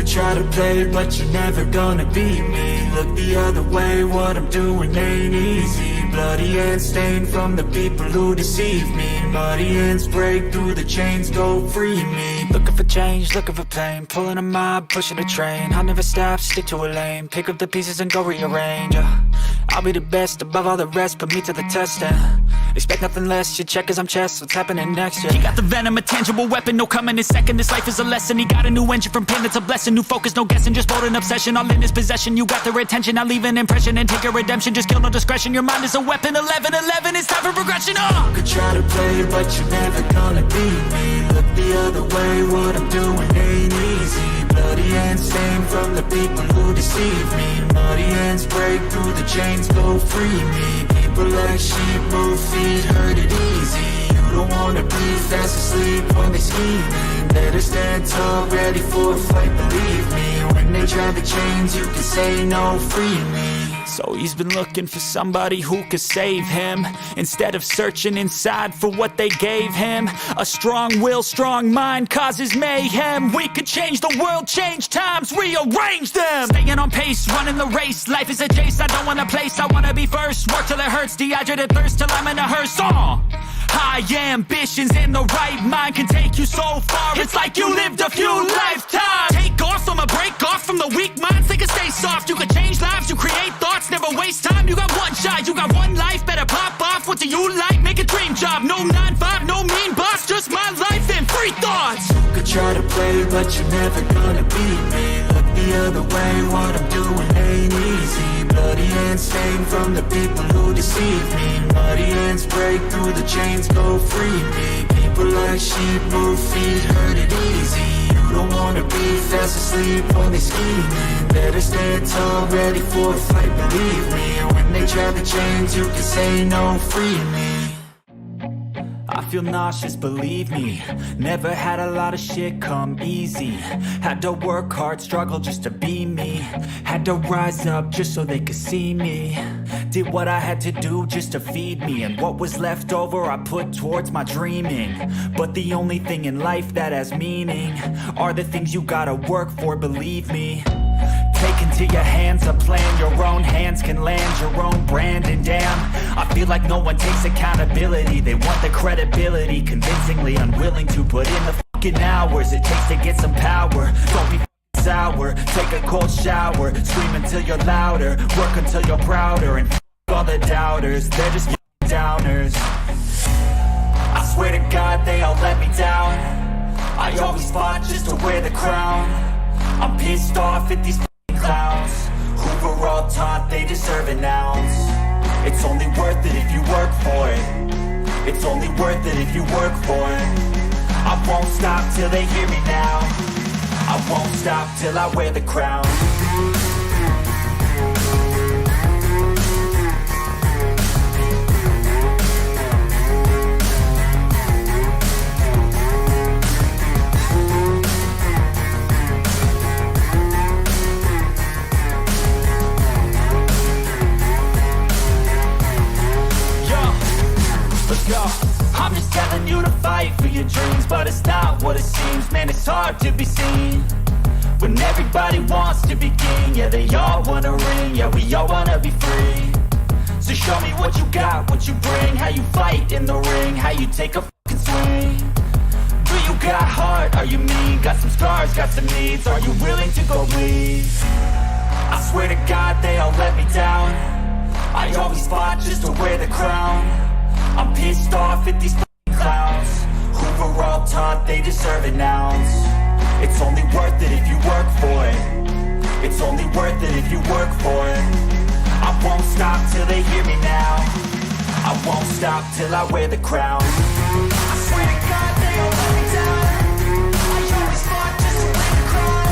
Try to play, but you're never gonna beat me. Look the other way, what I'm doing ain't easy. Bloody hands stained from the people who deceive me. Muddy hands break through the chains, go free me. Looking for change, looking for pain. Pulling a mob, pushing a train. I'll never stop, stick to a lane. Pick up the pieces and go rearrange. I'll be the best above all the rest, put me to the test and expect nothing less. You check as I'm chess, what's happening next? Yeah. He got the venom, a tangible weapon, no coming in second. This life is a lesson, he got a new engine from pain, it's a blessing. New focus, no guessing, just bold and obsession. All in his possession, you got their attention. I leave an impression and take your redemption. Just kill, no discretion, your mind is a weapon. 11-11, it's time for progression. You could try to play, but you're never gonna beat me. Look the other way, what I'm doing ain't easy. Bloody hands stained from the people who deceive me. Muddy hands break through the chains, go free me. People like sheep move feet, hurt it easy. You don't wanna be fast asleep when they scheming. Better stand tall, ready for a fight, believe me. When they try the chains, you can say no, free me. So he's been looking for somebody who could save him, instead of searching inside for what they gave him. A strong will, strong mind causes mayhem. We could change the world, change times, rearrange them. Staying on pace, running the race. Life is a chase, I don't want a place, I wanna be first. Work till it hurts, dehydrated thirst till I'm in a hearse. High ambitions and the right mind can take you so far. It's like you lived a few lifetimes. Take off, I'ma break off from the weak minds. They can stay soft, you can change lives, you create thoughts. Never waste time, you got one shot, you got one life. Better pop off, what do you like? Make a dream job, no 9-5, no mean boss. Just my life and free thoughts. You could try to play, but you're never gonna beat me. Look the other way, what I'm doing ain't easy. Bloody hands stained from the people who deceive me. Muddy hands break through the chains, go free me. People like sheep move feet, hurt it easy. You don't wanna be fast asleep when they scheming. Better stand tall, ready for a fight, believe me. When they try the chains, you can say no, free me. I feel nauseous, believe me. Never had a lot of shit come easy. Had to work hard, struggle just to be me. Had to rise up just so they could see me. Did what I had to do just to feed me. And what was left over I put towards my dreaming. But the only thing in life that has meaning are the things you gotta work for, believe me. Take into your hands a plan, your own hands can land your own brand. And damn, I feel like no one takes accountability. They want the credibility, convincingly unwilling to put in the fucking hours it takes to get some power. Don't be sour, take a cold shower, scream until you're louder, work until you're prouder. And all the doubters, they're just downers. I swear to God they all let me down. I always fought just to wear the crown. I'm pissed off at these clowns who were all taught they deserve an ounce. It's only worth it if you work for it. It's only worth it if you work for it. I won't stop till they hear me now. I won't stop till I wear the crown. I'm just telling you to fight for your dreams, but it's not what it seems. Man, it's hard to be seen when everybody wants to be king. Yeah, they all wanna ring, yeah, we all wanna be free. So show me what you got, what you bring, how you fight in the ring, how you take a fucking swing. Do you got heart, are you mean? Got some scars, got some needs, are you willing to go bleed? I swear to God they all let me down. I always fought just to wear the crown. I'm pissed off at these clowns who were all taught they deserve an ounce. It's only worth it if you work for it. It's only worth it if you work for it. I won't stop till they hear me now. I won't stop till I wear the crown. I swear to God they all let me down. I always fought just to wear the crown.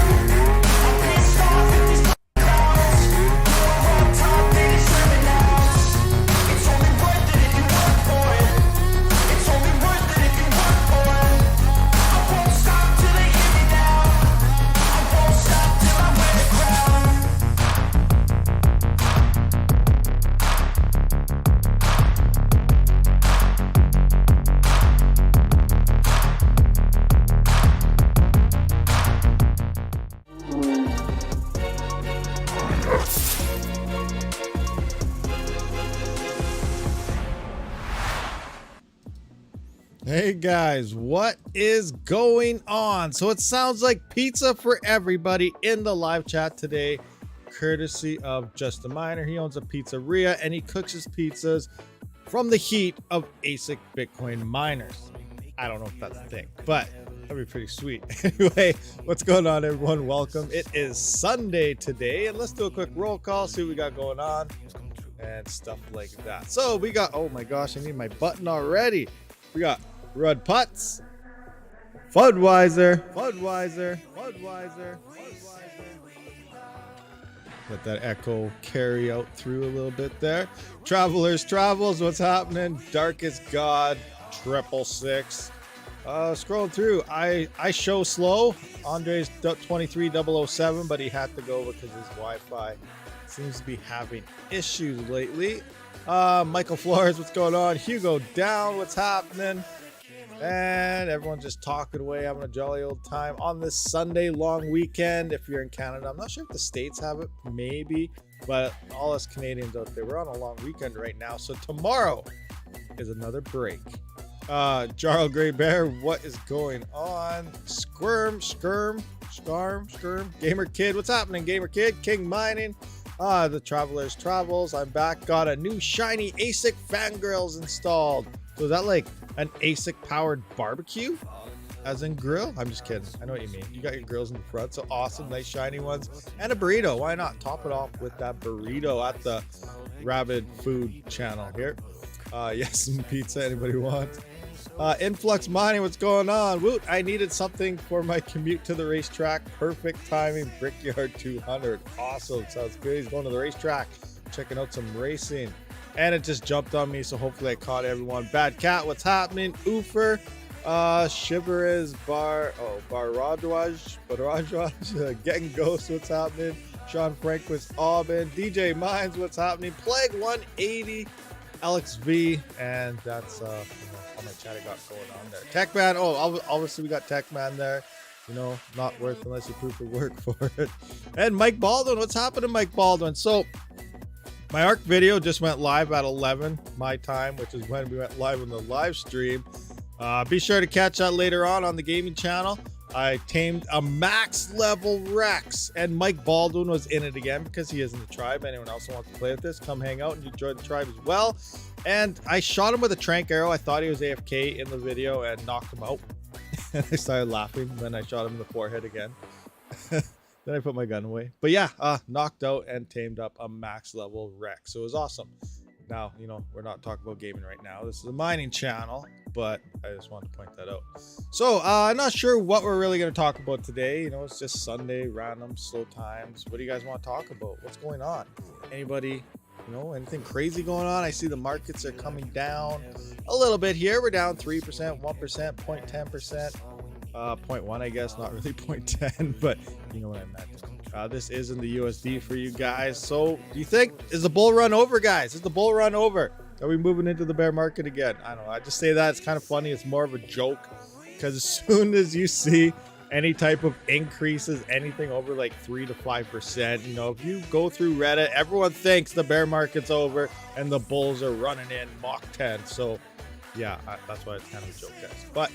I'm pissed off at these clowns who were all taught they deserve an ounce. It's only worth it if you work for it. It's only worth it if you work for it. I won't stop till they hear me now. I won't stop till I wear the crown. Hey guys, what is going on? So it sounds like pizza for everybody in the live chat today, courtesy of Just a Miner. He owns a pizzeria and he cooks his pizzas from the heat of ASIC Bitcoin miners. I don't know if that's a thing, but that'd be pretty sweet. Anyway, what's going on, everyone? Welcome. It is Sunday today, and let's do a quick roll call, see what we got going on and stuff like that. So we got, oh my gosh, I need my button already. We got Rud Putts, Fudweiser. Let that echo carry out through a little bit there. Travelers Travels, what's happening? Darkest God, 666. Scrolling through, I show slow. Andre's 23007, but he had to go because his Wi-Fi seems to be having issues lately. Michael Flores, what's going on? Hugo Down, what's happening? And everyone's just talking away, having a jolly old time on this Sunday long weekend. If you're in Canada, I'm not sure if the States have it, maybe, but all us Canadians out there, we're on a long weekend right now. So tomorrow is another break. Jarl Gray Bear, what is going on? Skirm, Gamer Kid, what's happening, Gamer Kid? King Mining, the Travelers Travels, I'm back. Got a new shiny ASIC fangirls installed. So is that like an ASIC powered barbecue? As in grill? I'm just kidding. I know what you mean. You got your grills in the front, so awesome, nice shiny ones. And a burrito. Why not top it off with that burrito at the Rabid food channel here? Yes, some pizza. Anybody want? Influx Mining, what's going on? Woot, I needed something for my commute to the racetrack. Perfect timing. Brickyard 200. Awesome. Sounds good. He's going to the racetrack, checking out some racing. And it just jumped on me, so hopefully I caught everyone. Bad Cat, what's happening? Oofer, Shiver Barrajwaj, Getting Ghost, what's happening? Sean Franquist, Aubin, DJ Mines, what's happening? Plague 180, Alex V, and that's all my chat I got going on there. Techman, obviously we got Techman there. You know, not worth unless you proof of work for it. And Mike Baldwin, what's happening, Mike Baldwin? So my ARC video just went live at 11 my time, which is when we went live on the live stream. Be sure to catch that later on the gaming channel. I tamed a max level Rex, and Mike Baldwin was in it again because he is in the tribe. Anyone else who wants to play with this, come hang out and enjoy the tribe as well. And I shot him with a trank arrow. I thought he was AFK in the video and knocked him out. And I started laughing when I shot him in the forehead again. Then I put my gun away. But yeah, knocked out and tamed up a max level Rex. So it was awesome. Now, you know, we're not talking about gaming right now. This is a mining channel, but I just wanted to point that out. So I'm not sure what we're really going to talk about today. You know, it's just Sunday, random, slow times. What do you guys want to talk about? What's going on? Anybody, you know, anything crazy going on? I see the markets are coming down a little bit here. We're down 3%, 1%, 0.10%. 0.1, I guess, not really 0.10, but you know what I meant. This is in the USD for you guys. So do you think, is the bull run over, guys? Is the bull run over? Are we moving into the bear market again? I don't know. I just say that. It's kind of funny. It's more of a joke because as soon as you see any type of increases, anything over like 3 to 5%, you know, if you go through Reddit, everyone thinks the bear market's over and the bulls are running in Mach 10. So yeah, that's why it's kind of a joke, guys. But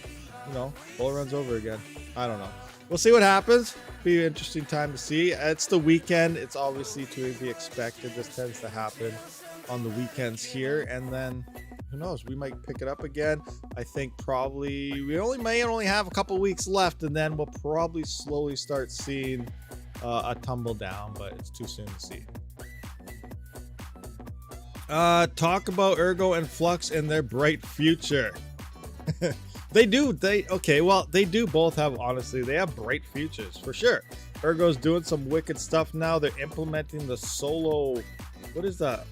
you know, bull runs over again. I don't know. We'll see what happens. Be an interesting time to see. It's the weekend. It's obviously to be expected. This tends to happen on the weekends here. And then who knows? We might pick it up again. I think probably we may only have a couple weeks left, and then we'll probably slowly start seeing a tumble down, but it's too soon to see. Talk about Ergo and Flux and their bright future. They do both have, honestly, they have bright futures for sure. Ergo's doing some wicked stuff now. They're implementing the solo, what is that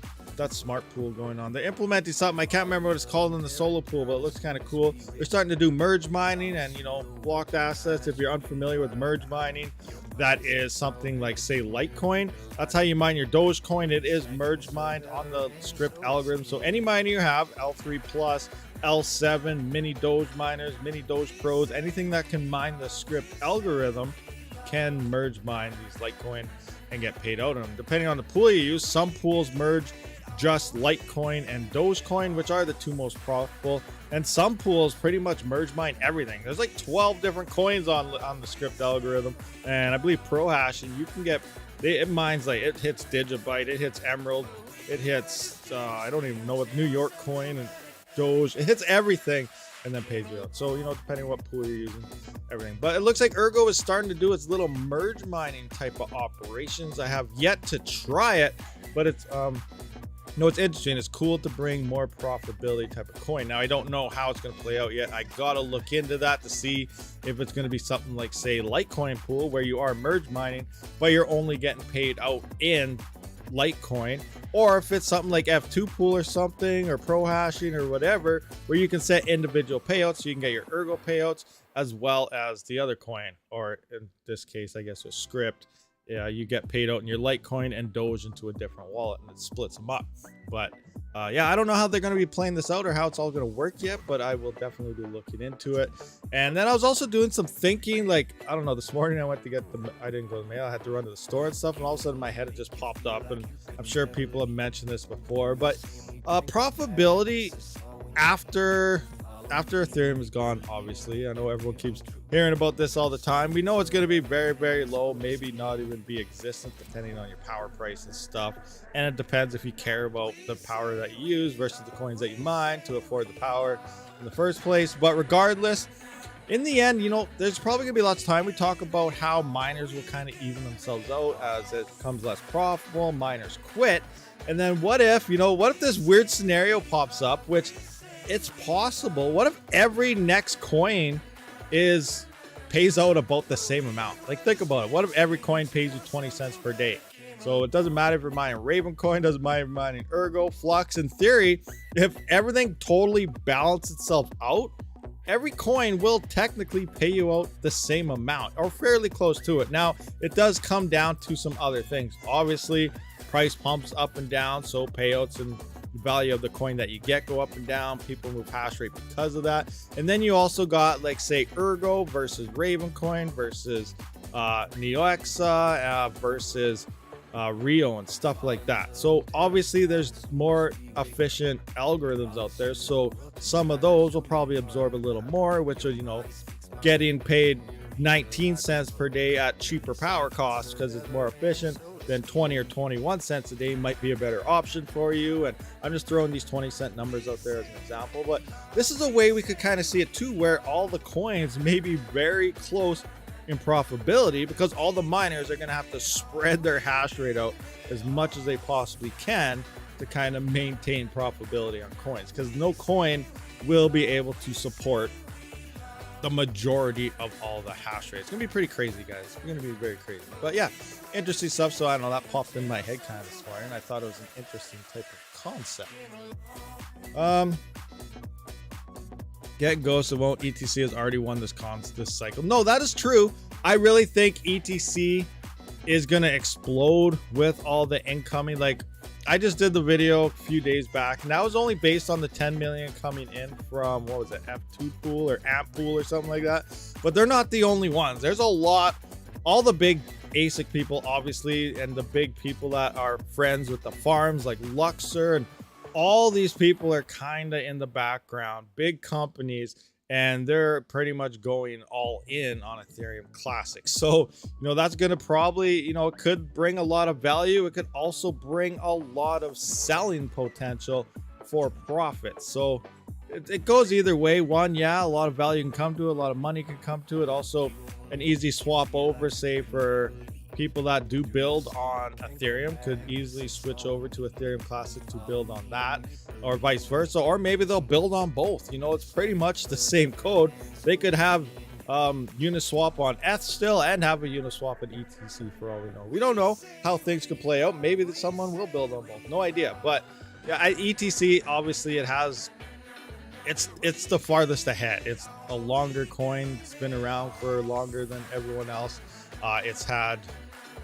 smart pool going on? They're implementing something, I can't remember what it's called in the solo pool, but it looks kind of cool. They're starting to do merge mining and, you know, blocked assets. If you're unfamiliar with merge mining, that is something like, say, Litecoin. That's how you mine your Dogecoin. It is merge mined on the script algorithm. So any miner you have, L3 plus, L7, mini Doge miners, mini Doge pros, anything that can mine the script algorithm can merge mine these Litecoin and get paid out on them. Depending on the pool you use, some pools merge just Litecoin and Dogecoin, which are the two most profitable. And some pools pretty much merge mine everything. There's like 12 different coins on the script algorithm, and I believe pro hashing, you can get it mines like it hits Digibyte, it hits Emerald, it hits I don't even know what New York coin and Doge, it hits everything and then pays you out. So you know, depending on what pool you're using, everything. But it looks like Ergo is starting to do its little merge mining type of operations. I have yet to try it, but it's no, it's interesting. It's cool to bring more profitability type of coin. Now, I don't know how it's going to play out yet. I got to look into that to see if it's going to be something like, say, Litecoin pool, where you are merge mining, but you're only getting paid out in Litecoin, or if it's something like F2 pool or something, or pro hashing or whatever, where you can set individual payouts. So you can get your Ergo payouts as well as the other coin, or in this case, I guess, with script. Yeah, you get paid out in your Litecoin and Doge into a different wallet, and it splits them up. But yeah, I don't know how they're going to be playing this out or how it's all going to work yet, but I will definitely be looking into it. And then I was also doing some thinking, like, I don't know, this morning I went to get I didn't go to the mail, I had to run to the store and stuff, and all of a sudden my head had just popped up, and I'm sure people have mentioned this before, but profitability after Ethereum is gone, obviously. I know everyone keeps hearing about this all the time. We know it's going to be very, very low, maybe not even be existent, depending on your power price and stuff. And it depends if you care about the power that you use versus the coins that you mine to afford the power in the first place. But regardless, in the end, you know, there's probably going to be lots of time. We talk about how miners will kind of even themselves out as it becomes less profitable, miners quit. And then what if, you know, what if this weird scenario pops up, which it's possible. What if every next coin pays out about the same amount? Like, think about it. What if every coin pays you 20 cents per day? So it doesn't matter if you're mining Raven coin, doesn't matter if you're mining Ergo, Flux. In theory, if everything totally balances itself out, every coin will technically pay you out the same amount or fairly close to it. Now, it does come down to some other things. Obviously, price pumps up and down, so payouts and the value of the coin that you get go up and down. People move hash rate because of that. And then you also got, like, say, Ergo versus Raven coin versus Neoxa versus Rio and stuff like that. So obviously there's more efficient algorithms out there, so some of those will probably absorb a little more, which are, you know, getting paid 19 cents per day at cheaper power costs because it's more efficient. Then 20 or 21 cents a day might be a better option for you. And I'm just throwing these 20-cent numbers out there as an example, but this is a way we could kind of see it too, where all the coins may be very close in profitability because all the miners are going to have to spread their hash rate out as much as they possibly can to kind of maintain profitability on coins, because no coin will be able to support the majority of all the hash rate. It's gonna be pretty crazy, guys. It's gonna be very crazy. But yeah, interesting stuff. So I don't know, that popped in my head kind of this morning. I thought it was an interesting type of concept. Get Ghost won't. ETC has already won this cycle. No, that is true. I really think ETC is gonna explode with all the incoming. Like, I just did the video a few days back, and that was only based on the 10 million coming in from, what was it, F2 pool or AMP pool or something like that. But they're not the only ones. There's a lot, all the big ASIC people, obviously, and the big people that are friends with the farms like Luxor, and all these people are kind of in the background, big companies, and they're pretty much going all in on Ethereum Classic. So, you know, that's going to probably, you know, it could bring a lot of value. It could also bring a lot of selling potential for profit. So it goes either way. One, yeah, a lot of value can come to it. A lot of money can come to it. Also, an easy swap over, say, for people that do build on Ethereum could easily switch over to Ethereum Classic to build on that, or vice versa, or maybe they'll build on both. You know, it's pretty much the same code. They could have Uniswap on ETH still and have a Uniswap in ETC for all we know. We don't know how things could play out. Maybe someone will build on both. No idea. But yeah, ETC, obviously, it's the farthest ahead. It's a longer coin. It's been around for longer than everyone else. It's had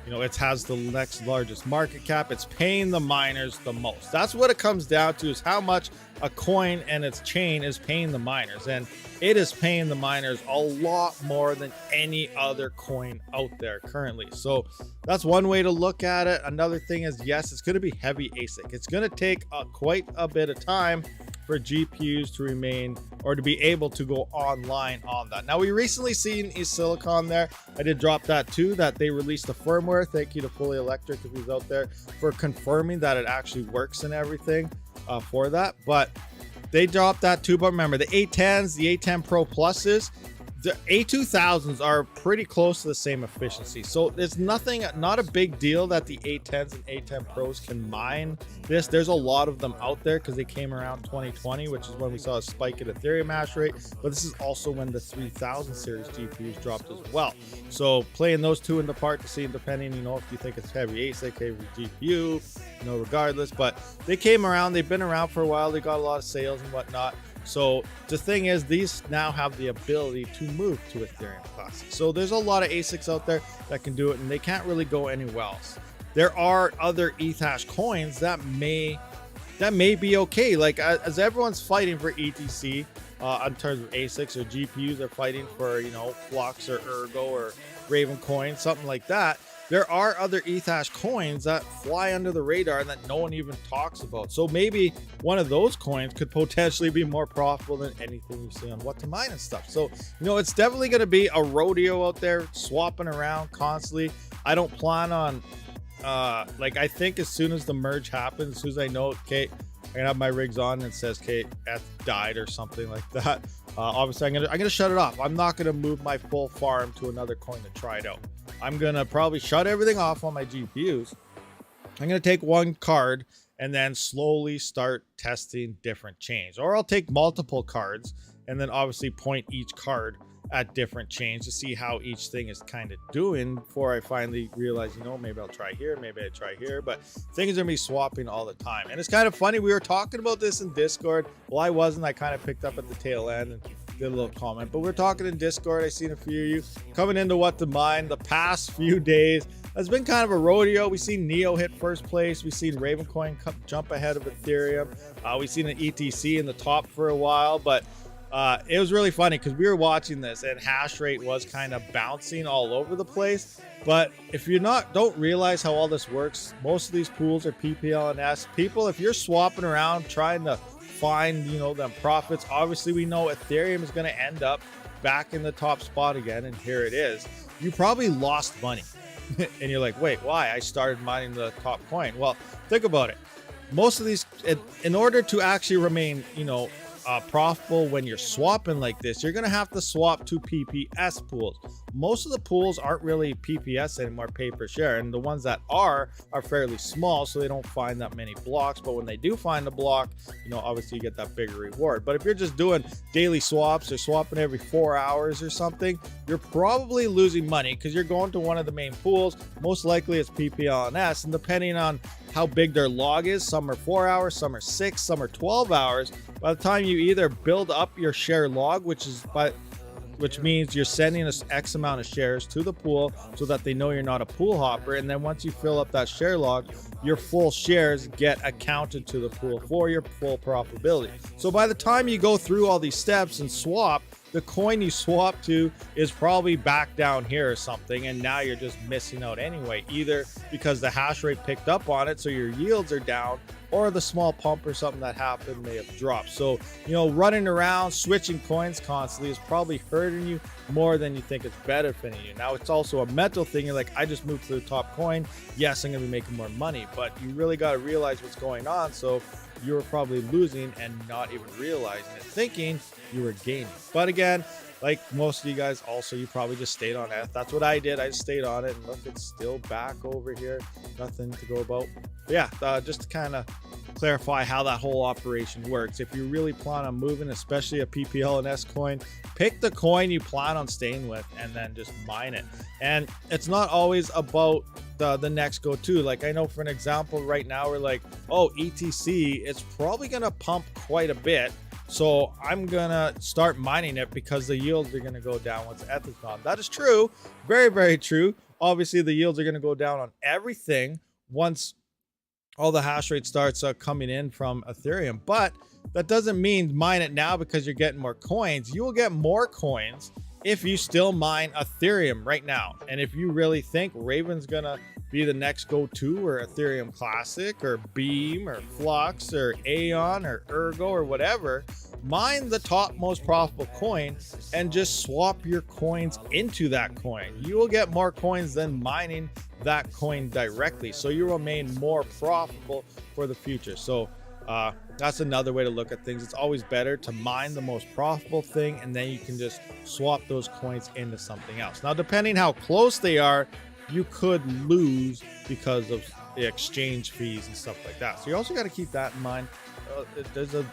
you know, it has the next largest market cap. It's paying the miners the most. That's what it comes down to, is how much a coin and its chain is paying the miners. And it is paying the miners a lot more than any other coin out there currently. So that's one way to look at it. Another thing is, yes, it's going to be heavy ASIC. It's going to take quite a bit of time for GPUs to remain, or to be able to go online on that. Now, we recently seen eSilicon there. I did drop that too, that they released the firmware. Thank you to Fully Electric, if he's out there, for confirming that it actually works and everything for that. But they dropped that too. But remember, the A10s, the A10 Pro Pluses, the A2000s are pretty close to the same efficiency. So it's nothing, not a big deal that the A10s and A10 Pros can mine this. There's a lot of them out there because they came around 2020, which is when we saw a spike in Ethereum hash rate. But this is also when the 3000 series GPUs dropped as well. So playing those two in the part to see, depending, you know, if you think it's heavy ASIC, heavy GPU, you know, regardless. But they came around, they've been around for a while. They got a lot of sales and whatnot. So the thing is, these now have the ability to move to Ethereum Classic. So there's a lot of ASICs out there that can do it, and they can't really go anywhere else. There are other ETH coins that may be okay. Like as everyone's fighting for ETC in terms of ASICs, or GPUs are fighting for, you know, Flux or Ergo or Raven Coin, something like that. There are other ETH coins that fly under the radar that no one even talks about. So maybe one of those coins could potentially be more profitable than anything you see on What to Mine and stuff. So, you know, it's definitely going to be a rodeo out there, swapping around constantly. I don't plan on, like, I think as soon as the merge happens, as soon as I know, okay, I'm gonna have my rigs on and it says, okay, F died or something like that. Obviously, I'm gonna shut it off. I'm not gonna move my full farm to another coin to try it out. I'm gonna probably shut everything off on my GPUs. I'm gonna take one card and then slowly start testing different chains, or I'll take multiple cards and then obviously point each card at different chains to see how each thing is kind of doing before I finally realize, you know, maybe I'll try here, maybe I try here. But things are gonna be swapping all the time. And it's kind of funny, we were talking about this in Discord. Well, I wasn't. I kind of picked up at the tail end and did a little comment, but we're talking in Discord. I seen a few of you coming into What to Mine the past few days. It's been kind of a rodeo. We've seen Neo hit first place. We've seen Ravencoin jump ahead of Ethereum. We've seen an ETC in the top for a while, but it was really funny because we were watching this and hash rate was kind of bouncing all over the place. But if you don't realize how all this works, most of these pools are PPL and S. People, if you're swapping around trying to find, you know, them profits, obviously we know Ethereum is going to end up back in the top spot again, and here it is. You probably lost money and you're like, wait, why? I started mining the top coin. Well, think about it. Most of these, in order to actually remain, you know, profitable when you're swapping like this, you're gonna have to swap to PPS pools. Most of the pools aren't really PPS anymore, pay per share, and the ones that are fairly small, so they don't find that many blocks. But when they do find a block, you know, obviously you get that bigger reward. But if you're just doing daily swaps or swapping every 4 hours or something, you're probably losing money because you're going to one of the main pools. Most likely it's PPLNS, and depending on how big their log is, some are 4 hours, some are 6, some are 12 hours. By the time you either build up your share log, which means you're sending us X amount of shares to the pool so that they know you're not a pool hopper, and then once you fill up that share log, your full shares get accounted to the pool for your full profitability. So by the time you go through all these steps and swap, the coin you swap to is probably back down here or something, and now you're just missing out anyway, either because the hash rate picked up on it so your yields are down, or the small pump or something that happened may have dropped. So, you know, running around switching coins constantly is probably hurting you more than you think it's benefiting you. Now, it's also a mental thing. You're like, I just moved to the top coin, yes, I'm gonna be making more money, but you really got to realize what's going on. So you're probably losing and not even realizing it, thinking you were gaining. But again, like most of you guys, also, you probably just stayed on it. That's what I did. I just stayed on it, and look, it's still back over here. Nothing to go about. But yeah, just to kind of clarify how that whole operation works. If you really plan on moving, especially a PPL and S coin, pick the coin you plan on staying with and then just mine it. And it's not always about the next go-to. Like, I know for an example right now, we're like, oh, ETC, it's probably gonna pump quite a bit, so I'm gonna start mining it because the yields are gonna go down once ETH is gone. That is true, very, very true. Obviously, the yields are going to go down on everything once all the hash rate starts coming in from Ethereum. But that doesn't mean mine it now because you're getting more coins. You will get more coins if you still mine Ethereum right now. And if you really think Raven's gonna be the next go-to, or Ethereum Classic, or Beam, or Flux, or Aeon, or Ergo, or whatever, mine the top most profitable coin and just swap your coins into that coin. You will get more coins than mining that coin directly, so you remain more profitable for the future. So that's another way to look at things. It's always better to mine the most profitable thing, and then you can just swap those coins into something else. Now, depending how close they are, you could lose because of the exchange fees and stuff like that. So you also got to keep that in mind. There's a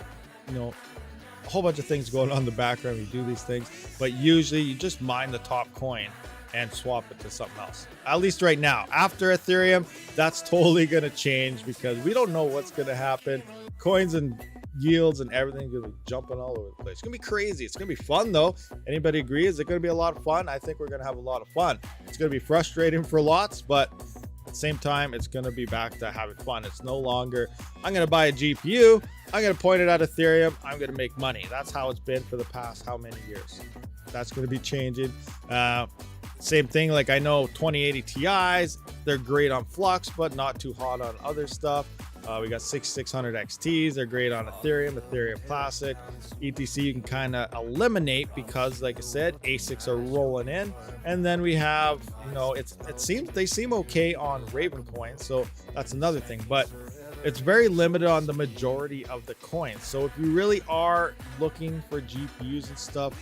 whole bunch of things going on in the background when you do these things, but usually you just mine the top coin and swap it to something else. At least right now. After Ethereum, that's totally going to change because we don't know what's going to happen. Coins and yields and everything are going to be jumping all over the place. It's going to be crazy. It's going to be fun though. Anybody agree? Is it going to be a lot of fun? I think we're going to have a lot of fun. It's going to be frustrating for lots, but at the same time, it's going to be back to having fun. It's no longer, I'm going to buy a GPU, I'm going to point it at Ethereum, I'm going to make money. That's how it's been for the past how many years. That's going to be changing. Same thing, like I know 2080 Ti's, they're great on Flux, but not too hot on other stuff. We got 6600 XTs, they're great on Ethereum, Ethereum Classic. ETC you can kind of eliminate because, like I said, ASICs are rolling in. And then we have, they seem okay on Raven coins, so that's another thing. But it's very limited on the majority of the coins. So if you really are looking for GPUs and stuff,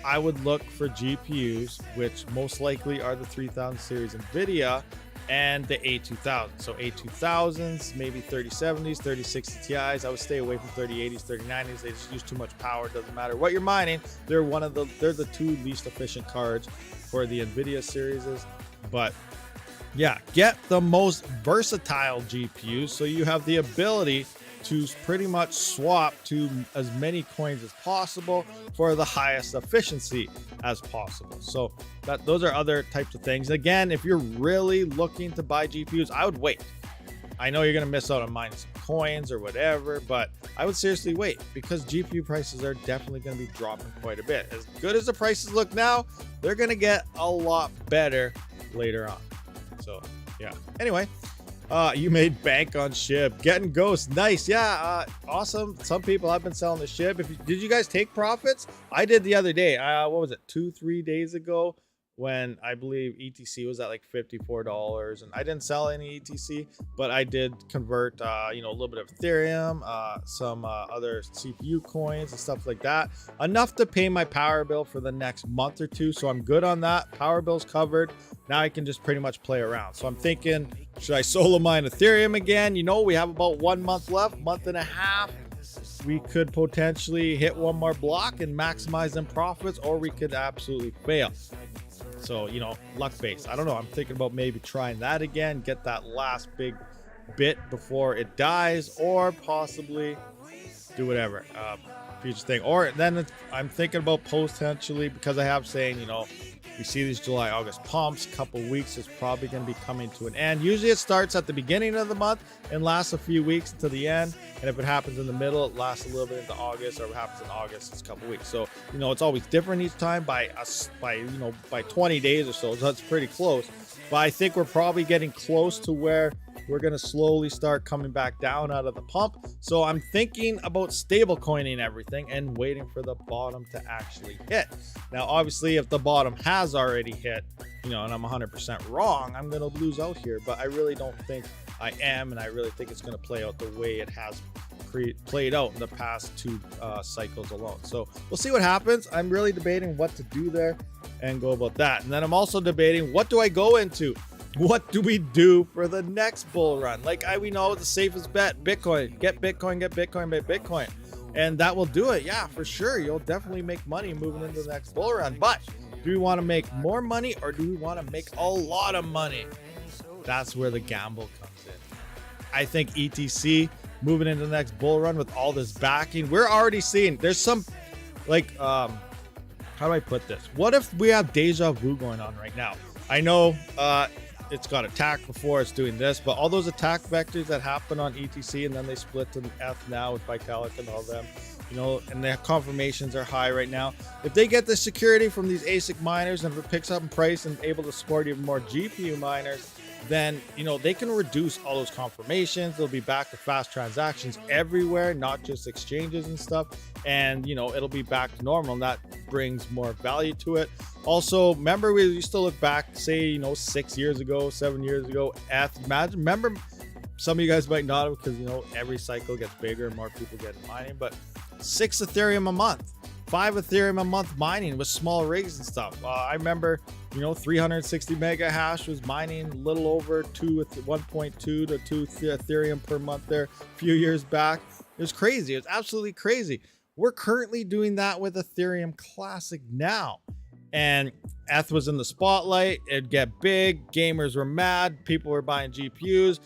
I would look for GPUs, which most likely are the 3000 series NVIDIA and the A2000. So A2000s, maybe 3070s, 3060 Ti's. I would stay away from 3080s, 3090s. They just use too much power. It doesn't matter what you're mining. They're the two least efficient cards for the NVIDIA series. But yeah, get the most versatile GPUs so you have the ability to pretty much swap to as many coins as possible for the highest efficiency as possible. So those are other types of things. Again, if you're really looking to buy GPUs, I would wait. I know you're going to miss out on mining some coins or whatever, but I would seriously wait because GPU prices are definitely going to be dropping quite a bit. As good as the prices look now, they're going to get a lot better later on. So yeah, anyway, you made bank on SHIB. Getting Ghost, nice. Yeah, awesome. Some people have been selling the SHIB. Did you guys take profits? I did the other day. What was it, 2-3 days ago, when I believe ETC was at like $54, and I didn't sell any ETC, but I did convert a little bit of Ethereum, some other CPU coins and stuff like that, enough to pay my power bill for the next month or two. So I'm good on that. Power bill's covered. Now I can just pretty much play around. So I'm thinking, should I solo mine Ethereum again? We have about 1 month left, month and a half. We could potentially hit one more block and maximize them profits, or we could absolutely fail. So, luck based. I don't know. I'm thinking about maybe trying that again, get that last big bit before it dies, or possibly do whatever. Future thing. Or then I'm thinking about potentially, because I have saying, we see these July, August pumps, couple weeks is probably going to be coming to an end. Usually it starts at the beginning of the month and lasts a few weeks to the end. And if it happens in the middle, it lasts a little bit into August, or if it happens in August, it's a couple weeks. So, it's always different each time by 20 days or so. So that's pretty close. But I think we're probably getting close to where we're going to slowly start coming back down out of the pump. So I'm thinking about stable coining everything and waiting for the bottom to actually hit. Now, obviously, if the bottom has already hit, and I'm 100% wrong, I'm going to lose out here. But I really don't think I am, and I really think it's going to play out the way it has played out in the past two cycles alone. So we'll see what happens. I'm really debating what to do there and go about that. And then I'm also debating, what do I go into? What do we do for the next bull run? Like we know the safest bet, Bitcoin. Get Bitcoin, get Bitcoin, get Bitcoin. And that will do it. Yeah, for sure. You'll definitely make money moving into the next bull run. But do we want to make more money, or do we want to make a lot of money? That's where the gamble comes in. I think ETC moving into the next bull run with all this backing, we're already seeing there's some how do I put this? What if we have deja vu going on right now? I know it's got attack before, it's doing this, but all those attack vectors that happen on ETC and then they split to F now with Vitalik and all them, you know, and their confirmations are high right now. If they get the security from these ASIC miners and if it picks up in price and able to support even more GPU miners, then, you know, they can reduce all those confirmations. They'll be back to fast transactions everywhere, not just exchanges and stuff. And, you know, it'll be back to normal, and that brings more value to it. Also, remember, we used to look back, say, you know, 6 years ago, 7 years ago, remember, some of you guys might not have, because, you know, every cycle gets bigger and more people get mining, but 6 Ethereum a month, 5 Ethereum a month mining with small rigs and stuff. I remember, you know, 360 mega hash was mining a little over 1.2 to 2 Ethereum per month there a few years back. It was crazy. It was absolutely crazy. We're currently doing that with Ethereum Classic now. And ETH was in the spotlight. It'd get big. Gamers were mad. People were buying GPUs.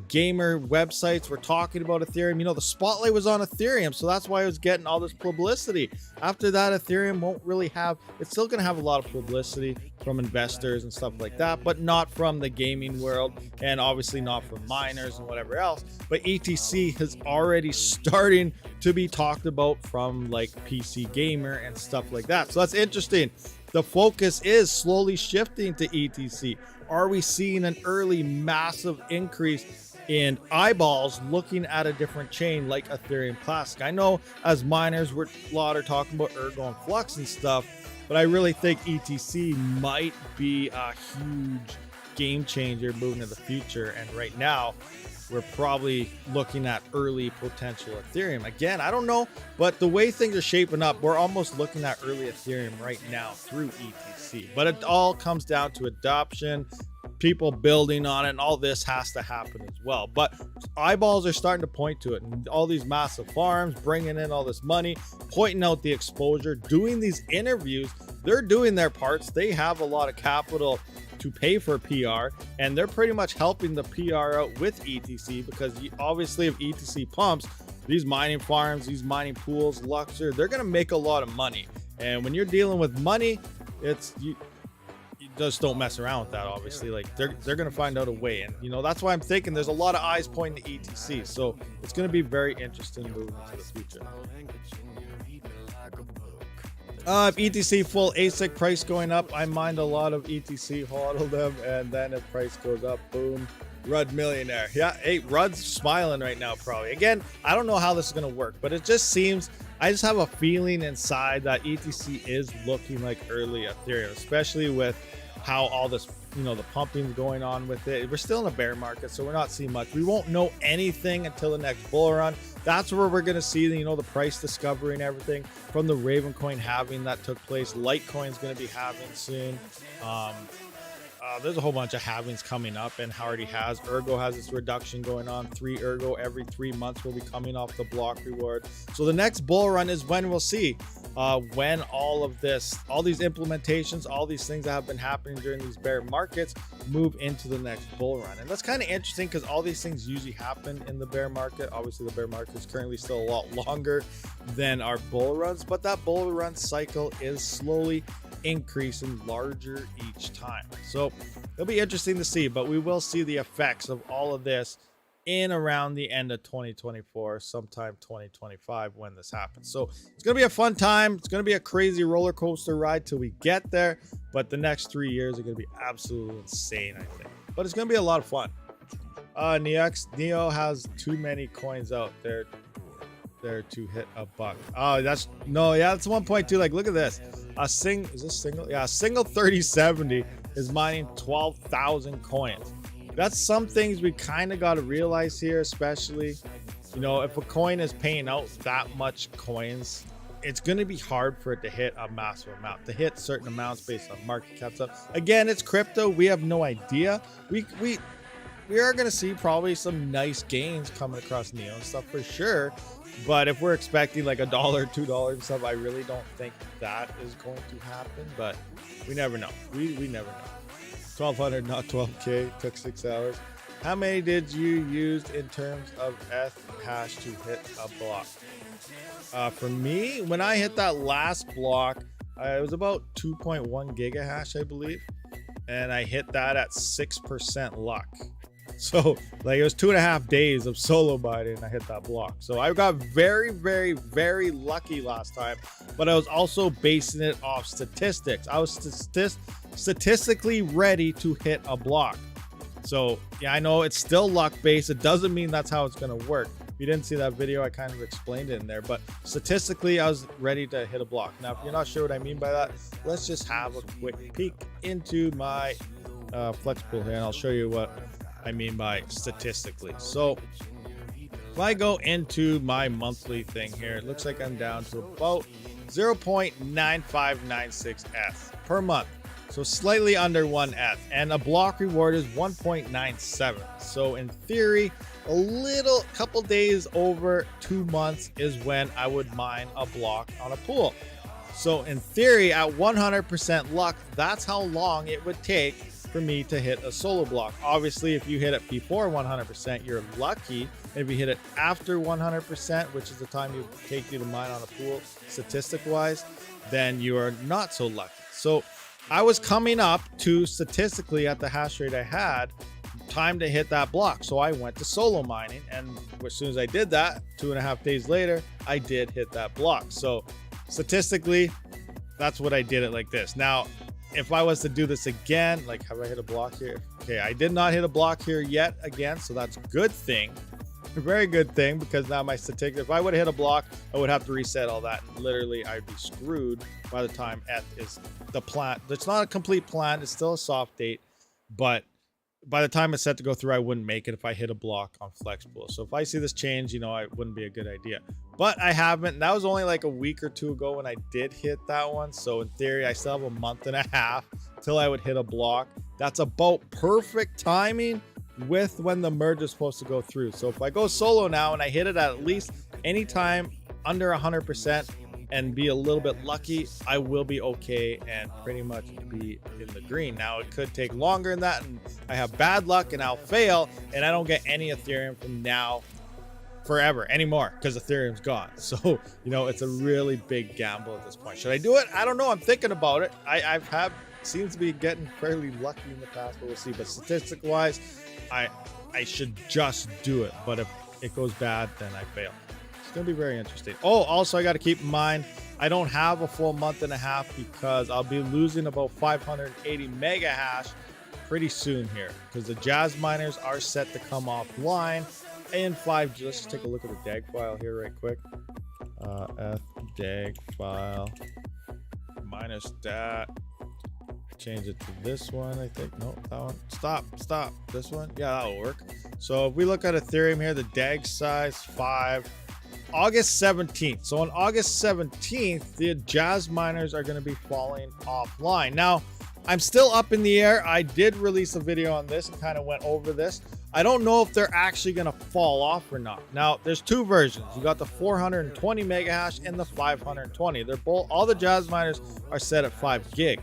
Gamer websites were talking about Ethereum. You know, the spotlight was on Ethereum, so that's why it was getting all this publicity. After that, Ethereum won't really have, it's still going to have a lot of publicity from investors and stuff like that, but not from the gaming world, and obviously not from miners and whatever else. But ETC has already starting to be talked about from like PC gamer and stuff like that. So that's interesting. The focus is slowly shifting to ETC. Are we seeing an early massive increase in eyeballs looking at a different chain like Ethereum Classic? I know as miners, a lot are talking about Ergo and Flux and stuff, but I really think ETC might be a huge game changer moving into the future. And right now, we're probably looking at early potential Ethereum. Again, I don't know, but the way things are shaping up, we're almost looking at early Ethereum right now through ETC. But it all comes down to adoption, people building on it, and all this has to happen as well. But eyeballs are starting to point to it, and all these massive farms bringing in all this money, pointing out the exposure, doing these interviews. They're doing their parts. They have a lot of capital to pay for PR, and they're pretty much helping the PR out with ETC, because obviously if ETC pumps, these mining farms, these mining pools, Luxor, they're going to make a lot of money. And when you're dealing with money, you just don't mess around with that. Obviously, like they're going to find out a way, and you know, that's why I'm thinking there's a lot of eyes pointing to ETC. So it's going to be very interesting moving into the future. If ETC full ASIC price going up, I mind a lot of ETC, hodl them, and then if price goes up, boom, Rud millionaire. Yeah, hey, Rud's smiling right now probably. Again, I don't know how this is going to work, but it just seems, I just have a feeling inside that ETC is looking like early Ethereum, especially with how all this, you know, the pumping's going on with it. We're still in a bear market, so we're not seeing much. We won't know anything until the next bull run. That's where we're going to see, you know, the price discovery and everything from the Raven coin halving that took place. Litecoin's going to be halving soon. There's a whole bunch of halvings coming up, and already has. Ergo has its reduction going on. 3 Ergo every 3 months will be coming off the block reward. So the next bull run is when we'll see when all of this, all these implementations, all these things that have been happening during these bear markets move into the next bull run. And that's kind of interesting because all these things usually happen in the bear market. Obviously, the bear market is currently still a lot longer than our bull runs, but that bull run cycle is slowly increasing larger each time. So it'll be interesting to see, but we will see the effects of all of this in around the end of 2024, sometime 2025 when this happens. So it's going to be a fun time. It's going to be a crazy roller coaster ride till we get there, but the next 3 years are going to be absolutely insane, I think. But it's going to be a lot of fun. Neo has too many coins out there to hit a buck. Oh, that's 1.2. Like, look at this. Is this single? Yeah, a single 3070 is mining 12,000 coins. That's some things we kind of got to realize here, especially, you know, if a coin is paying out that much coins, it's going to be hard for it to hit a massive amount, to hit certain amounts based on market cap stuff. Again, it's crypto. We have no idea. We are going to see probably some nice gains coming across Neo and stuff for sure. But if we're expecting like $1, $2 and stuff, I really don't think that is going to happen. But we never know. We never know. 1,200, not 12K. Took 6 hours. How many did you use in terms of ETH hash to hit a block? For me, when I hit that last block, it was about 2.1 gigahash, I believe. and I hit that at 6% luck. So like it was 2.5 days of solo mining and I hit that block. So I got very, very, very lucky last time, but I was also basing it off statistics. I was statistically ready to hit a block. So yeah, I know it's still luck based. It doesn't mean that's how it's going to work. If you didn't see that video, I kind of explained it in there, but statistically I was ready to hit a block. Now, if you're not sure what I mean by that, let's just have a quick peek into my flex pool here and I'll show you what I mean by statistically. So if I go into my monthly thing here, it looks like I'm down to about 0.9596 ETH per month. So slightly under 1 ETH, and a block reward is 1.97. So in theory, a couple days over 2 months is when I would mine a block on a pool. So in theory, at 100% luck, that's how long it would take for me to hit a solo block. Obviously, if you hit it before 100%, you're lucky. If you hit it after 100%, which is the time it would take you to mine on a pool, statistic wise, then you are not so lucky. So I was coming up to statistically at the hash rate I had time to hit that block. So I went to solo mining, and as soon as I did that, 2.5 days later, I did hit that block. So statistically, that's what I did it like this. Now, if I was to do this again, like, have I hit a block here? Okay, I did not hit a block here yet again, so that's a good thing. A very good thing, because now my statistic, if I would have hit a block, I would have to reset all that. And literally, I'd be screwed by the time ETH is the plant. It's not a complete plant. It's still a soft date, but by the time it's set to go through, I wouldn't make it if I hit a block on Flexpool. So if I see this change, you know, it wouldn't be a good idea. But I haven't. That was only like a week or two ago when I did hit that one. So in theory, I still have a month and a half till I would hit a block. That's about perfect timing with when the merge is supposed to go through. So if I go solo now and I hit it at least any time under 100% and be a little bit lucky, I will be okay and pretty much be in the green. Now it could take longer than that, and I have bad luck and I'll fail and I don't get any Ethereum from now forever anymore because Ethereum's gone. So, you know, it's a really big gamble at this point. Should I do it? I don't know. I'm thinking about it. I've had, seems to be getting fairly lucky in the past, but we'll see. But statistic wise, I should just do it. But if it goes bad, then I fail. It's gonna be very interesting. Oh, also I got to keep in mind, I don't have a full month and a half because I'll be losing about 580 mega hash pretty soon here, because the Jazz miners are set to come offline in 5G. Let's just take a look at the DAG file here right quick. DAG file minus that. Change it to this one, I think. No, that one. Stop. This one. Yeah, that'll work. So if we look at Ethereum here, the DAG size 5. August 17th. So on August 17th, the Jazz miners are going to be falling offline. Now, I'm still up in the air. I did release a video on this and kind of went over this. I don't know if they're actually going to fall off or not. Now, there's two versions. You got the 420 mega hash and the 520. They're both, all the Jazz miners are set at 5 gig.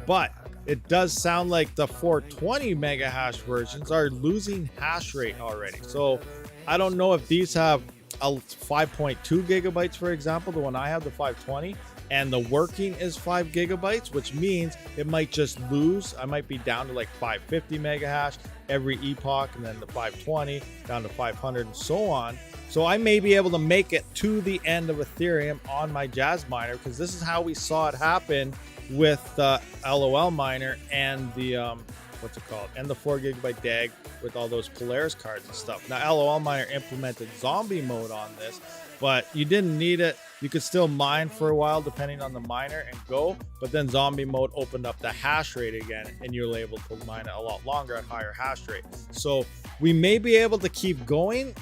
But it does sound like the 420 mega hash versions are losing hash rate already. So I don't know if these have a 5.2 gigabytes, for example, the one I have, the 520, and the working is 5 gigabytes, which means it might just lose. I might be down to like 550 mega hash every epoch, and then the 520 down to 500 and so on. So I may be able to make it to the end of Ethereum on my Jazz miner, because this is how we saw it happen with the LOL miner and the what's it called, and the 4 gigabyte DAG with all those Polaris cards and stuff. Now LOL miner implemented zombie mode on this, but you didn't need it. You could still mine for a while depending on the miner and go, but then zombie mode opened up the hash rate again and you're able to mine it a lot longer at higher hash rate. So we may be able to keep going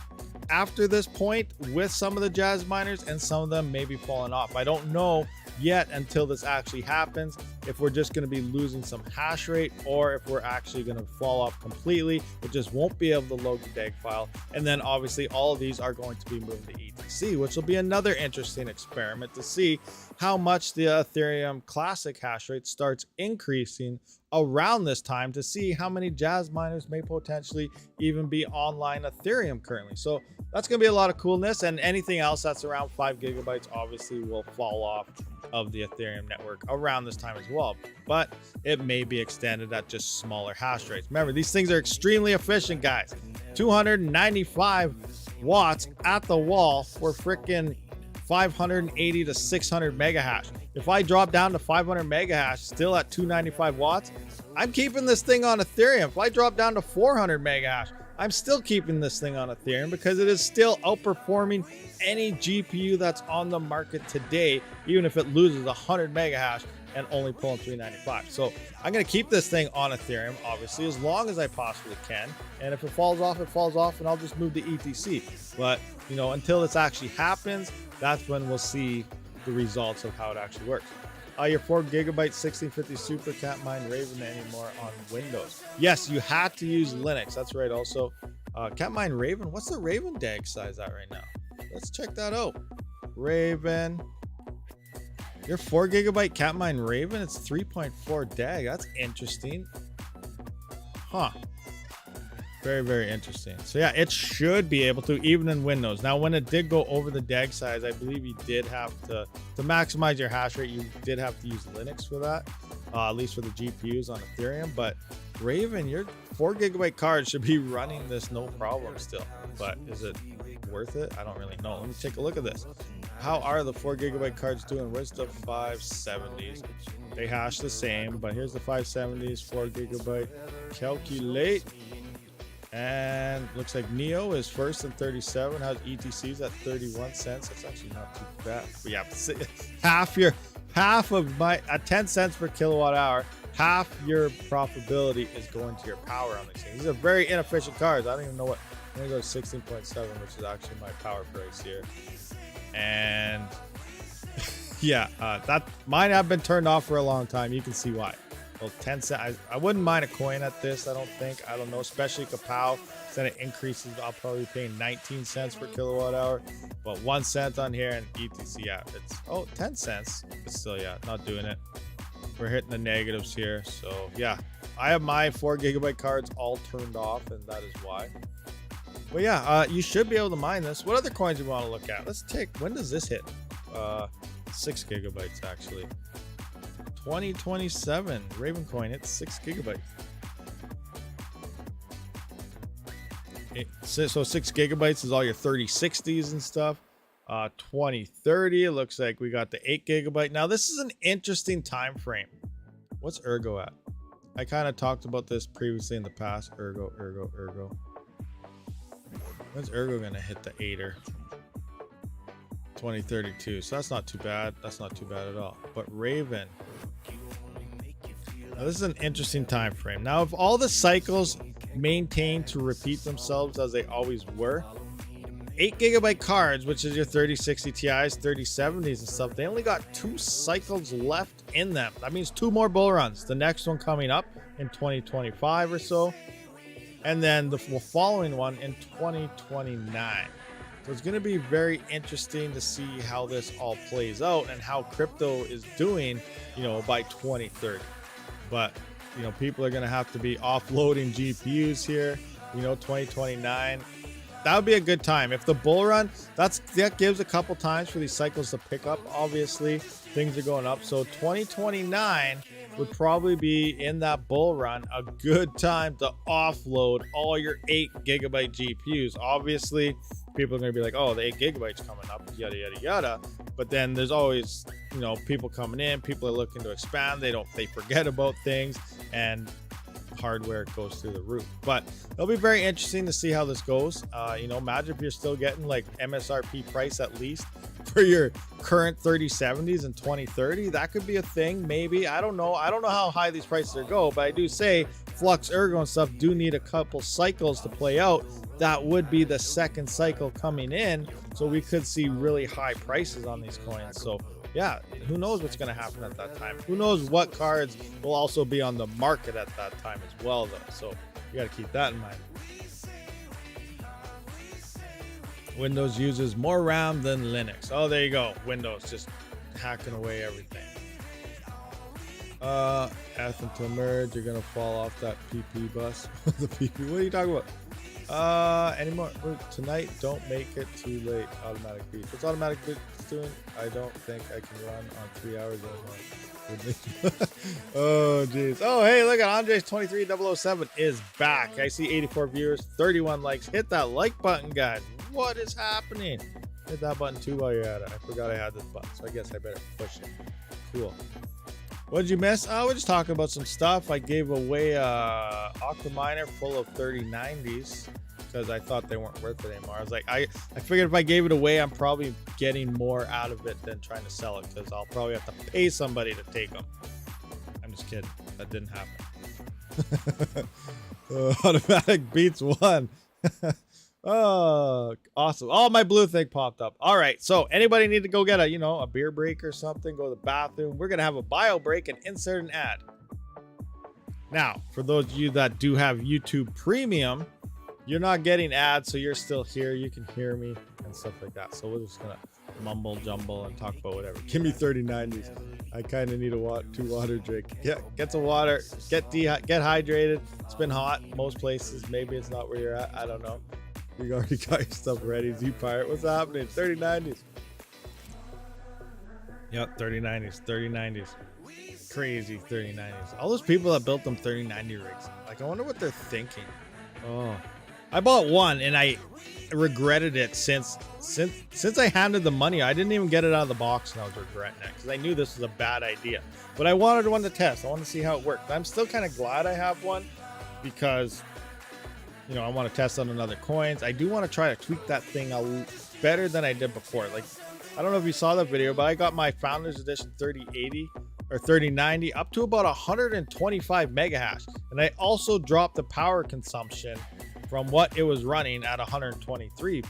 after this point with some of the Jazz miners, and some of them may be falling off. I don't know yet until this actually happens if we're just going to be losing some hash rate or if we're actually going to fall off completely. It just won't be able to load the DAG file, and then obviously all of these are going to be moved to ETC, which will be another interesting experiment to see how much the Ethereum classic hash rate starts increasing around this time, to see how many Jazz miners may potentially even be online Ethereum currently. So that's going to be a lot of coolness, and anything else that's around 5 gigabytes obviously will fall off of the Ethereum network around this time as wall, but it may be extended at just smaller hash rates. Remember, these things are extremely efficient, guys. 295 watts at the wall for freaking 580 to 600 mega hash. If I drop down to 500 mega hash, still at 295 watts, I'm keeping this thing on Ethereum. If I drop down to 400 mega hash, I'm still keeping this thing on Ethereum because it is still outperforming any GPU that's on the market today, even if it loses 100 mega hash and only pulling 395. So I'm going to keep this thing on Ethereum, obviously, as long as I possibly can. And if it falls off, and I'll just move to ETC. But, you know, until this actually happens, that's when we'll see the results of how it actually works. Your 4 gigabyte 1650 Super can't mine Raven anymore on Windows. Yes, you had to use Linux. That's right. Also, can't mine Raven. What's the Raven DAG size at right now? Let's check that out. Raven. Your 4 gigabyte can't mine Raven. It's 3.4 DAG. That's interesting. Huh. Very, very interesting. So yeah, it should be able to, even in Windows. Now, when it did go over the DAG size, I believe you did have to maximize your hash rate, you did have to use Linux for that, at least for the GPUs on Ethereum. But Raven, your 4 gigabyte card should be running this no problem still. But is it worth it? I don't really know. Let me take a look at this. How are the 4 gigabyte cards doing? Where's the 570s? They hash the same, but here's the 570s, 4 gigabyte. Calculate. And looks like Neo is first in 37. How's ETCs at 31 cents? That's actually not too bad. But yeah, half of my at 10 cents per kilowatt hour, half your profitability is going to your power on these things. These are very inefficient cars. I don't even know what. I'm gonna go to 16.7, which is actually my power price here. And yeah, that mine have been turned off for a long time. You can see why. Well, 10 cents. I wouldn't mind a coin at this. I don't think. I don't know, especially Kapow. Then it increases. I'll probably be paying 19 cents per kilowatt hour. But 1 cent on here and ETC. Yeah, it's 10 cents. But still, yeah, not doing it. We're hitting the negatives here. So yeah, I have my 4 gigabyte cards all turned off, and that is why. But yeah, you should be able to mine this. What other coins do you want to look at? Let's take. When does this hit? 6 gigabytes actually. 2027 Raven coin hits 6 gigabytes. So 6 gigabytes is all your 3060s and stuff. 2030, it looks like we got the 8 gigabyte. Now this is an interesting time frame. What's Ergo at? I kind of talked about this previously in the past. Ergo. When's Ergo gonna hit the 8er? 2032. So that's not too bad. That's not too bad at all. But Raven. Now, this is an interesting time frame. Now, if all the cycles maintain to repeat themselves as they always were, 8 gigabyte cards, which is your 3060 Ti's, 3070s and stuff, they only got 2 cycles left in them. That means 2 more bull runs. The next one coming up in 2025 or so, and then the following one in 2029. So it's going to be very interesting to see how this all plays out and how crypto is doing, you know, by 2030. But, you know, people are going to have to be offloading GPUs here, you know, 2029. That would be a good time. If the bull run, that gives a couple times for these cycles to pick up. Obviously, things are going up. So 2029 would probably be, in that bull run, a good time to offload all your 8 gigabyte GPUs. Obviously, people are going to be like, oh, the 8 gigabytes coming up, yada, yada, yada. But then there's always, you know, people coming in, people are looking to expand. They forget about things, and hardware goes through the roof. But it'll be very interesting to see how this goes. You know, imagine if you're still getting like MSRP price at least for your current 3070s in 2030. That could be a thing, maybe. I don't know how high these prices are go, but I do say Flux, Ergo and stuff do need a couple cycles to play out. That would be the second cycle coming in, so we could see really high prices on these coins. So yeah, who knows what's going to happen at that time? Who knows what cards will also be on the market at that time as well, though. So you got to keep that in mind. Windows uses more RAM than Linux. Oh, there you go. Windows just hacking away everything. Ethan to merge. You're going to fall off that PP bus. The PP. What are you talking about? Anymore tonight? Don't make it too late. Automatic beats. What's automatic beats doing? I don't think I can run on 3 hours anymore. Oh jeez. Oh hey, look at Andres 23007 is back. I see 84 viewers, 31 likes. Hit that like button, guys. What is happening? Hit that button too while you're at it. I forgot I had this button, so I guess I better push it. Cool. What did you miss? We're just talking about some stuff. I gave away a OCTOMINER full of 3090s because I thought they weren't worth it anymore. I was like, I figured if I gave it away, I'm probably getting more out of it than trying to sell it because I'll probably have to pay somebody to take them. I'm just kidding. That didn't happen. Automatic beats one. Oh, awesome. Oh, my blue thing popped up. All right. So anybody need to go get a beer break or something, go to the bathroom. We're going to have a bio break and insert an ad. Now, for those of you that do have YouTube Premium, you're not getting ads, so you're still here. You can hear me and stuff like that. So we're just going to mumble jumble and talk about whatever. Give me 3090s. I kind of need a 2 water drink. Yeah, get some water. Get hydrated. It's been hot most places. Maybe it's not where you're at. I don't know. You already got your stuff ready. Z-Pirate, what's happening? 3090s. Yep, 3090s. Crazy 3090s. All those people that built them 3090 rigs. Like, I wonder what they're thinking. Oh, I bought one and I regretted it since I handed the money. I didn't even get it out of the box and I was regretting it because I knew this was a bad idea. But I wanted one to test. I want to see how it worked. I'm still kind of glad I have one because I want to test on another coins. I do want to try to tweak that thing a little better than I did before. Like, I don't know if you saw that video, but I got my Founders Edition 3080 or 3090 up to about 125 mega hash. And I also dropped the power consumption from what it was running at 123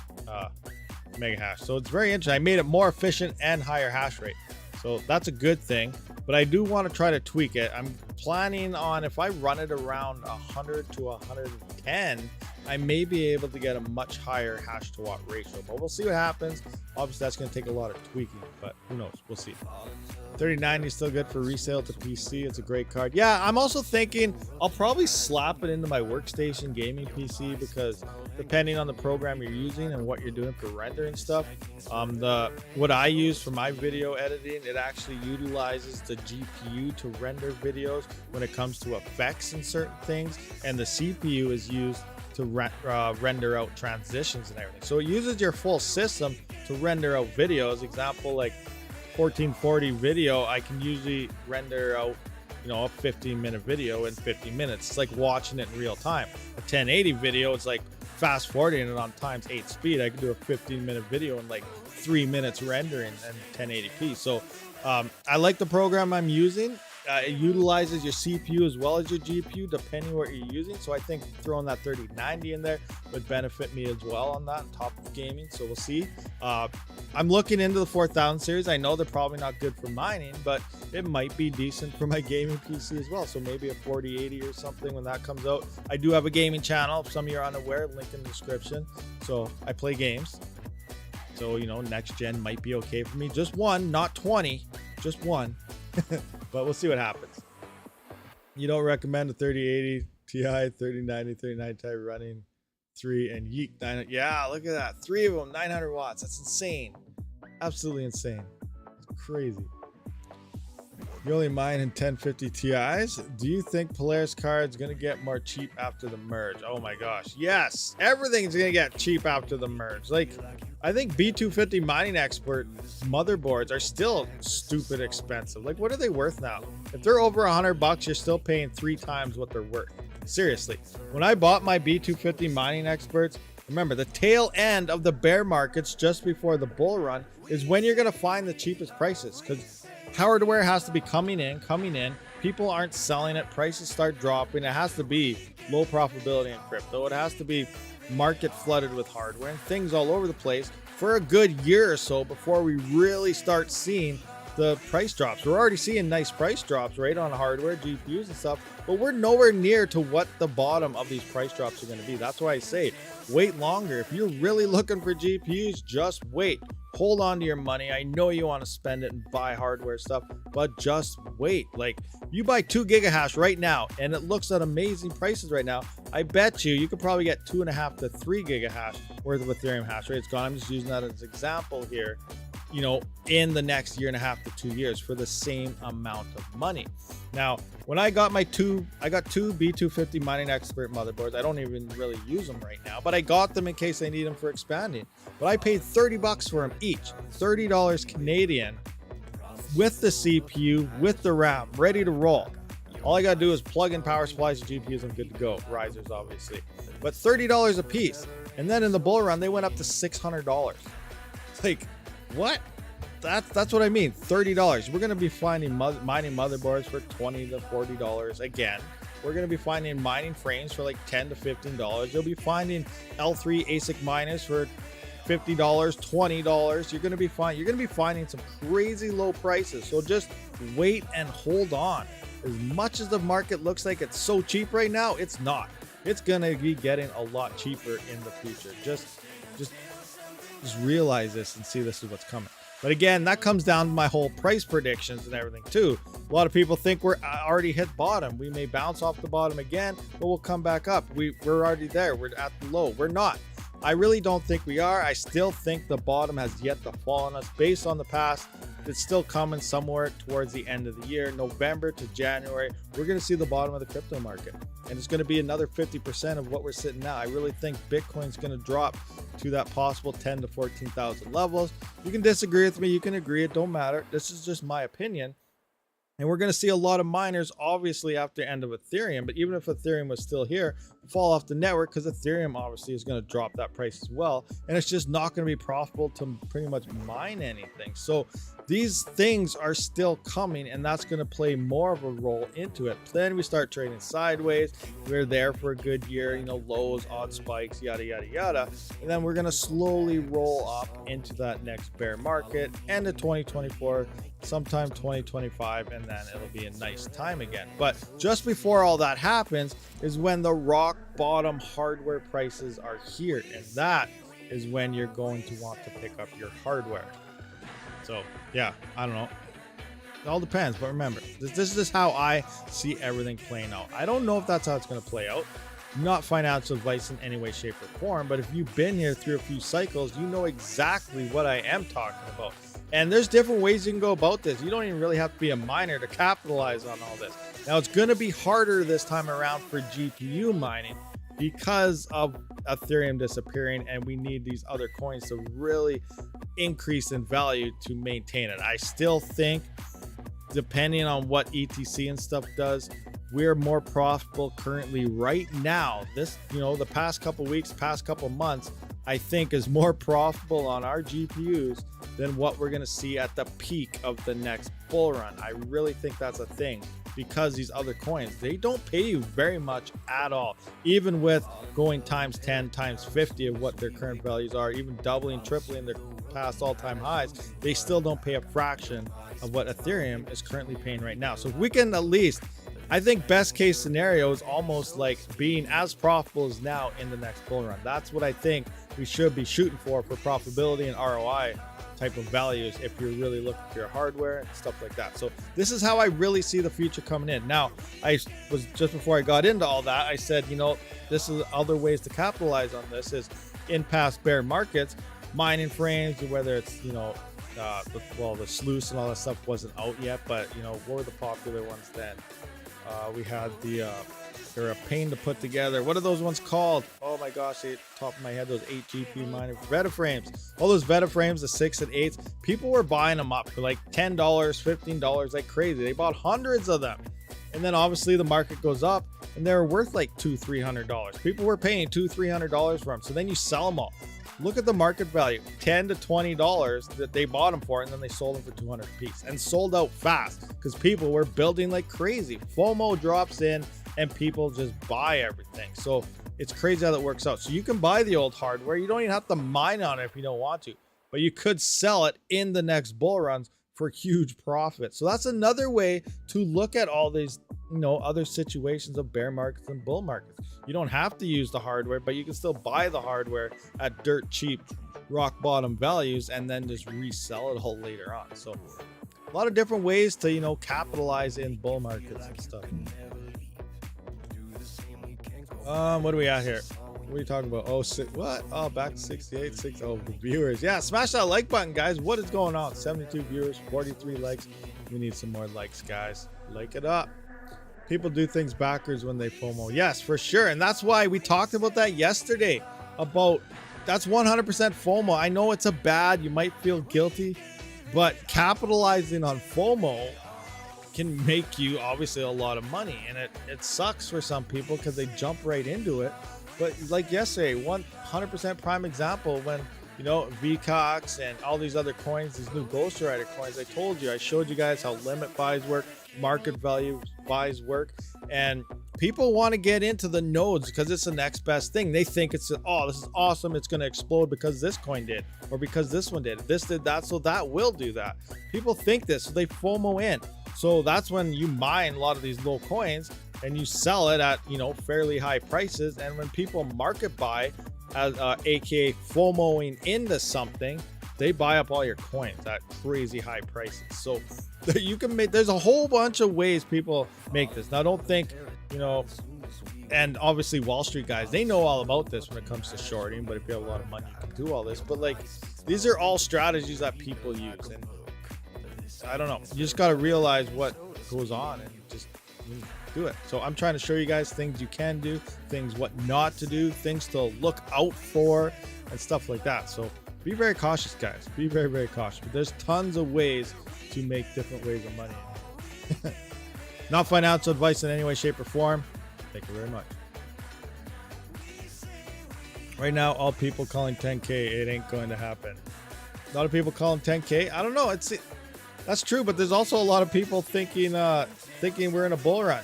mega hash. So it's very interesting. I made it more efficient and higher hash rate. So that's a good thing. But I do want to try to tweak it. I'm planning on, if I run it around 100 to 110, I may be able to get a much higher hash to watt ratio. But we'll see what happens. Obviously, that's going to take a lot of tweaking, but who knows? We'll see. 3090 is still good for resale to PC. It's a great card. Yeah, I'm also thinking I'll probably slap it into my workstation gaming PC because depending on the program you're using and what you're doing for rendering stuff, what I use for my video editing, it actually utilizes the GPU to render videos when it comes to effects and certain things, and the CPU is used to render out transitions and everything. So it uses your full system to render out videos. Example, like 1440 video, I can usually render out a 15-minute video in 50 minutes. It's like watching it in real time. A 1080 video, it's like fast forwarding it on ×8 speed. I can do a 15-minute video in like 3 minutes rendering and 1080p. So I like the program I'm using. It utilizes your CPU as well as your GPU depending what you're using. So I think throwing that 3090 in there would benefit me as well on that on top of gaming. So we'll see. I'm looking into the 4000 series. I know they're probably not good for mining, but it might be decent for my gaming PC as well. So maybe a 4080 or something when that comes out. I do have a gaming channel. If some of you are unaware, link in the description. So I play games. So, next gen might be okay for me. Just one, not 20, just one. But we'll see what happens. You don't recommend a 3080 Ti, 3090, 3090 Ti running 3 and yeet 9. Yeah, look at that. 3 of them, 900 watts. That's insane. Absolutely insane. It's crazy. You only mine in 1050 Ti's. Do you think Polaris cards going to get more cheap after the merge? Oh my gosh. Yes. Everything's going to get cheap after the merge. Like, I think B250 mining expert motherboards are still stupid expensive. Like, what are they worth now? If they're over $100, you're still paying 3 times what they're worth. Seriously. When I bought my B250 mining experts, remember, the tail end of the bear markets just before the bull run is when you're going to find the cheapest prices, because hardware has to be coming in. People aren't selling it. Prices start dropping. It has to be low profitability in crypto. It has to be market flooded with hardware and things all over the place for a good year or so before we really start seeing the price drops. We're already seeing nice price drops, right, on hardware, GPUs and stuff, but we're nowhere near to what the bottom of these price drops are going to be. That's why I say wait longer. If you're really looking for GPUs, just wait. hold on to your money. I know you want to spend it and buy hardware stuff, but just wait. Like, you buy 2 gigahash right now and it looks at amazing prices right now. I bet you could probably get 2.5 to 3 gigahash worth of Ethereum hash rate. It's gone. I'm just using that as an example here, you know, in the next 1.5 to 2 years for the same amount of money. Now, when I got my I got two B250 Mining Expert motherboards. I don't even really use them right now, but I got them in case I need them for expanding. But I paid $30 for them each, $30 Canadian, with the CPU, with the RAM, ready to roll. All I gotta do is plug in power supplies and GPUs. I'm good to go. Risers, obviously, but $30 a piece. And then in the bull run, they went up to $600. Like, what? That's what I mean. $30. We're gonna be finding mining motherboards for $20 to $40 again. We're gonna be finding mining frames for like $10 to $15. You'll be finding L3 ASIC miners for $50, $20. You're gonna be finding some crazy low prices. So just wait and hold on. As much as the market looks like it's so cheap right now, it's not. It's gonna be getting a lot cheaper in the future. Just realize this and see this is what's coming. But again, that comes down to my whole price predictions and everything too. A lot of people think we're already hit bottom. We may bounce off the bottom again, but we'll come back up. We're already there. We're at the low. We're not. I really don't think we are. I still think the bottom has yet to fall on us based on the past. It's still coming somewhere towards the end of the year, November to January. We're going to see the bottom of the crypto market, and it's going to be another 50% of what we're sitting now. I really think Bitcoin's going to drop to that possible 10 to 14,000 levels. You can disagree with me, you can agree, it don't matter. This is just my opinion. And we're going to see a lot of miners, obviously, after the end of Ethereum. But even if Ethereum was still here, fall off the network, because Ethereum obviously is going to drop that price as well. And it's just not going to be profitable to pretty much mine anything. So these things are still coming, and that's going to play more of a role into it. Then we start trading sideways. We're there for a good year, you know, lows, odd spikes, yada, yada, yada. And then we're going to slowly roll up into that next bear market, end of 2024, sometime 2025, and then it'll be a nice time again. But just before all that happens is when the rock bottom hardware prices are here, and that is when you're going to want to pick up your hardware. So yeah, I don't know, it all depends. But remember, this is how I see everything playing out. I don't know if that's how it's going to play out. Not financial advice in any way, shape, or form, but if you've been here through a few cycles, you know exactly what I am talking about. And there's different ways you can go about this. You don't even really have to be a miner to capitalize on all this. Now, it's going to be harder this time around for GPU mining because of Ethereum disappearing, and we need these other coins to really increase in value to maintain it. I still think, depending on what ETC and stuff does, we're more profitable currently right now. This, you know, the past couple weeks, past couple months, I think is more profitable on our GPUs than what we're going to see at the peak of the next bull run. I really think that's a thing, because these other coins, they don't pay you very much at all. Even with going times 10, times 50 of what their current values are, even doubling, tripling their past all-time highs, they still don't pay a fraction of what Ethereum is currently paying right now. So if we can at least, I think best case scenario is almost like being as profitable as now in the next bull run. That's what I think we should be shooting for profitability and ROI type of values if you're really looking for your hardware and stuff like that. So this is how I really see the future coming in. Now, I was, just before I got into all that, I said, you know, this is other ways to capitalize on this is in past bear markets, mining frames, whether it's, you know, the sluice and all that stuff wasn't out yet, but, you know, what were the popular ones then? We had they're a pain to put together. What are those ones called? Oh my gosh, top of my head, those 8 GPU miner Veta frames. All those Veta frames, the 6 and 8s, people were buying them up for like $10, $15 like crazy. They bought hundreds of them. And then obviously the market goes up and they're worth like $200, $300. People were paying $200, $300 for them. So then you sell them all. Look at the market value, $10 to $20 that they bought them for, and then they sold them for $200 a piece and sold out fast because people were building like crazy. FOMO drops in and people just buy everything. So it's crazy how that works out. So you can buy the old hardware. You don't even have to mine on it if you don't want to, but you could sell it in the next bull runs for huge profits. So that's another way to look at all these, other situations of bear markets and bull markets. You don't have to use the hardware, but you can still buy the hardware at dirt cheap rock bottom values and then just resell it all later on. So a lot of different ways to, capitalize in bull markets and stuff. What do we at here? What are you talking about? Oh, back to 68. Oh, the viewers. Yeah, smash that like button, guys. What is going on? 72 viewers, 43 likes. We need some more likes, guys. Like it up. People do things backwards when they FOMO. Yes, for sure. And that's why we talked about that yesterday. That's 100% FOMO. I know it's you might feel guilty, but capitalizing on FOMO can make you obviously a lot of money. And it sucks for some people because they jump right into it. But like yesterday, 100% prime example when, VCOX and all these other coins, these new Ghost Rider coins, I showed you guys how limit buys work, market value buys work, and people want to get into the nodes because it's the next best thing. They think this is awesome. It's going to explode because this coin did, or because this one did. This did that, so that will do that. People think this, so they FOMO in. So that's when you mine a lot of these low coins and you sell it at, fairly high prices. And when people market buy, aka FOMOing into something, they buy up all your coins at crazy high prices. So you can there's a whole bunch of ways people make this. Now, don't think, and obviously Wall Street guys, they know all about this when it comes to shorting, but if you have a lot of money, you can do all this. But these are all strategies that people use. And I don't know, you just got to realize what goes on and just do it. So I'm trying to show you guys things you can do, things what not to do, things to look out for, and stuff like that. So be very cautious, guys. Be very, very cautious. But there's tons of ways to make different ways of money. Not financial advice in any way, shape, or form. Thank you very much. Right now, all people calling 10K, it ain't going to happen. A lot of people calling 10K. I don't know. That's true, but there's also a lot of people thinking we're in a bull run.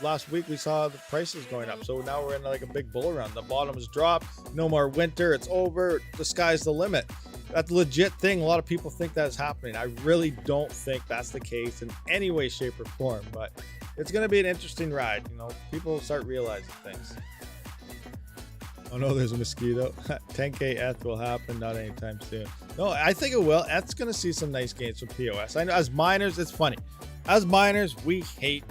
Last week we saw the prices going up, so now we're in like a big bull run. The bottom's dropped, no more winter, it's over, the sky's the limit. That's a legit thing. A lot of people think that is happening. I really don't think that's the case in any way, shape, or form, but it's going to be an interesting ride. People start realizing things. Oh no, there's a mosquito. 10K ETH will happen, not anytime soon. No, I think it will. ETH's going to see some nice gains from POS. I know as miners, it's funny. As miners, we hate,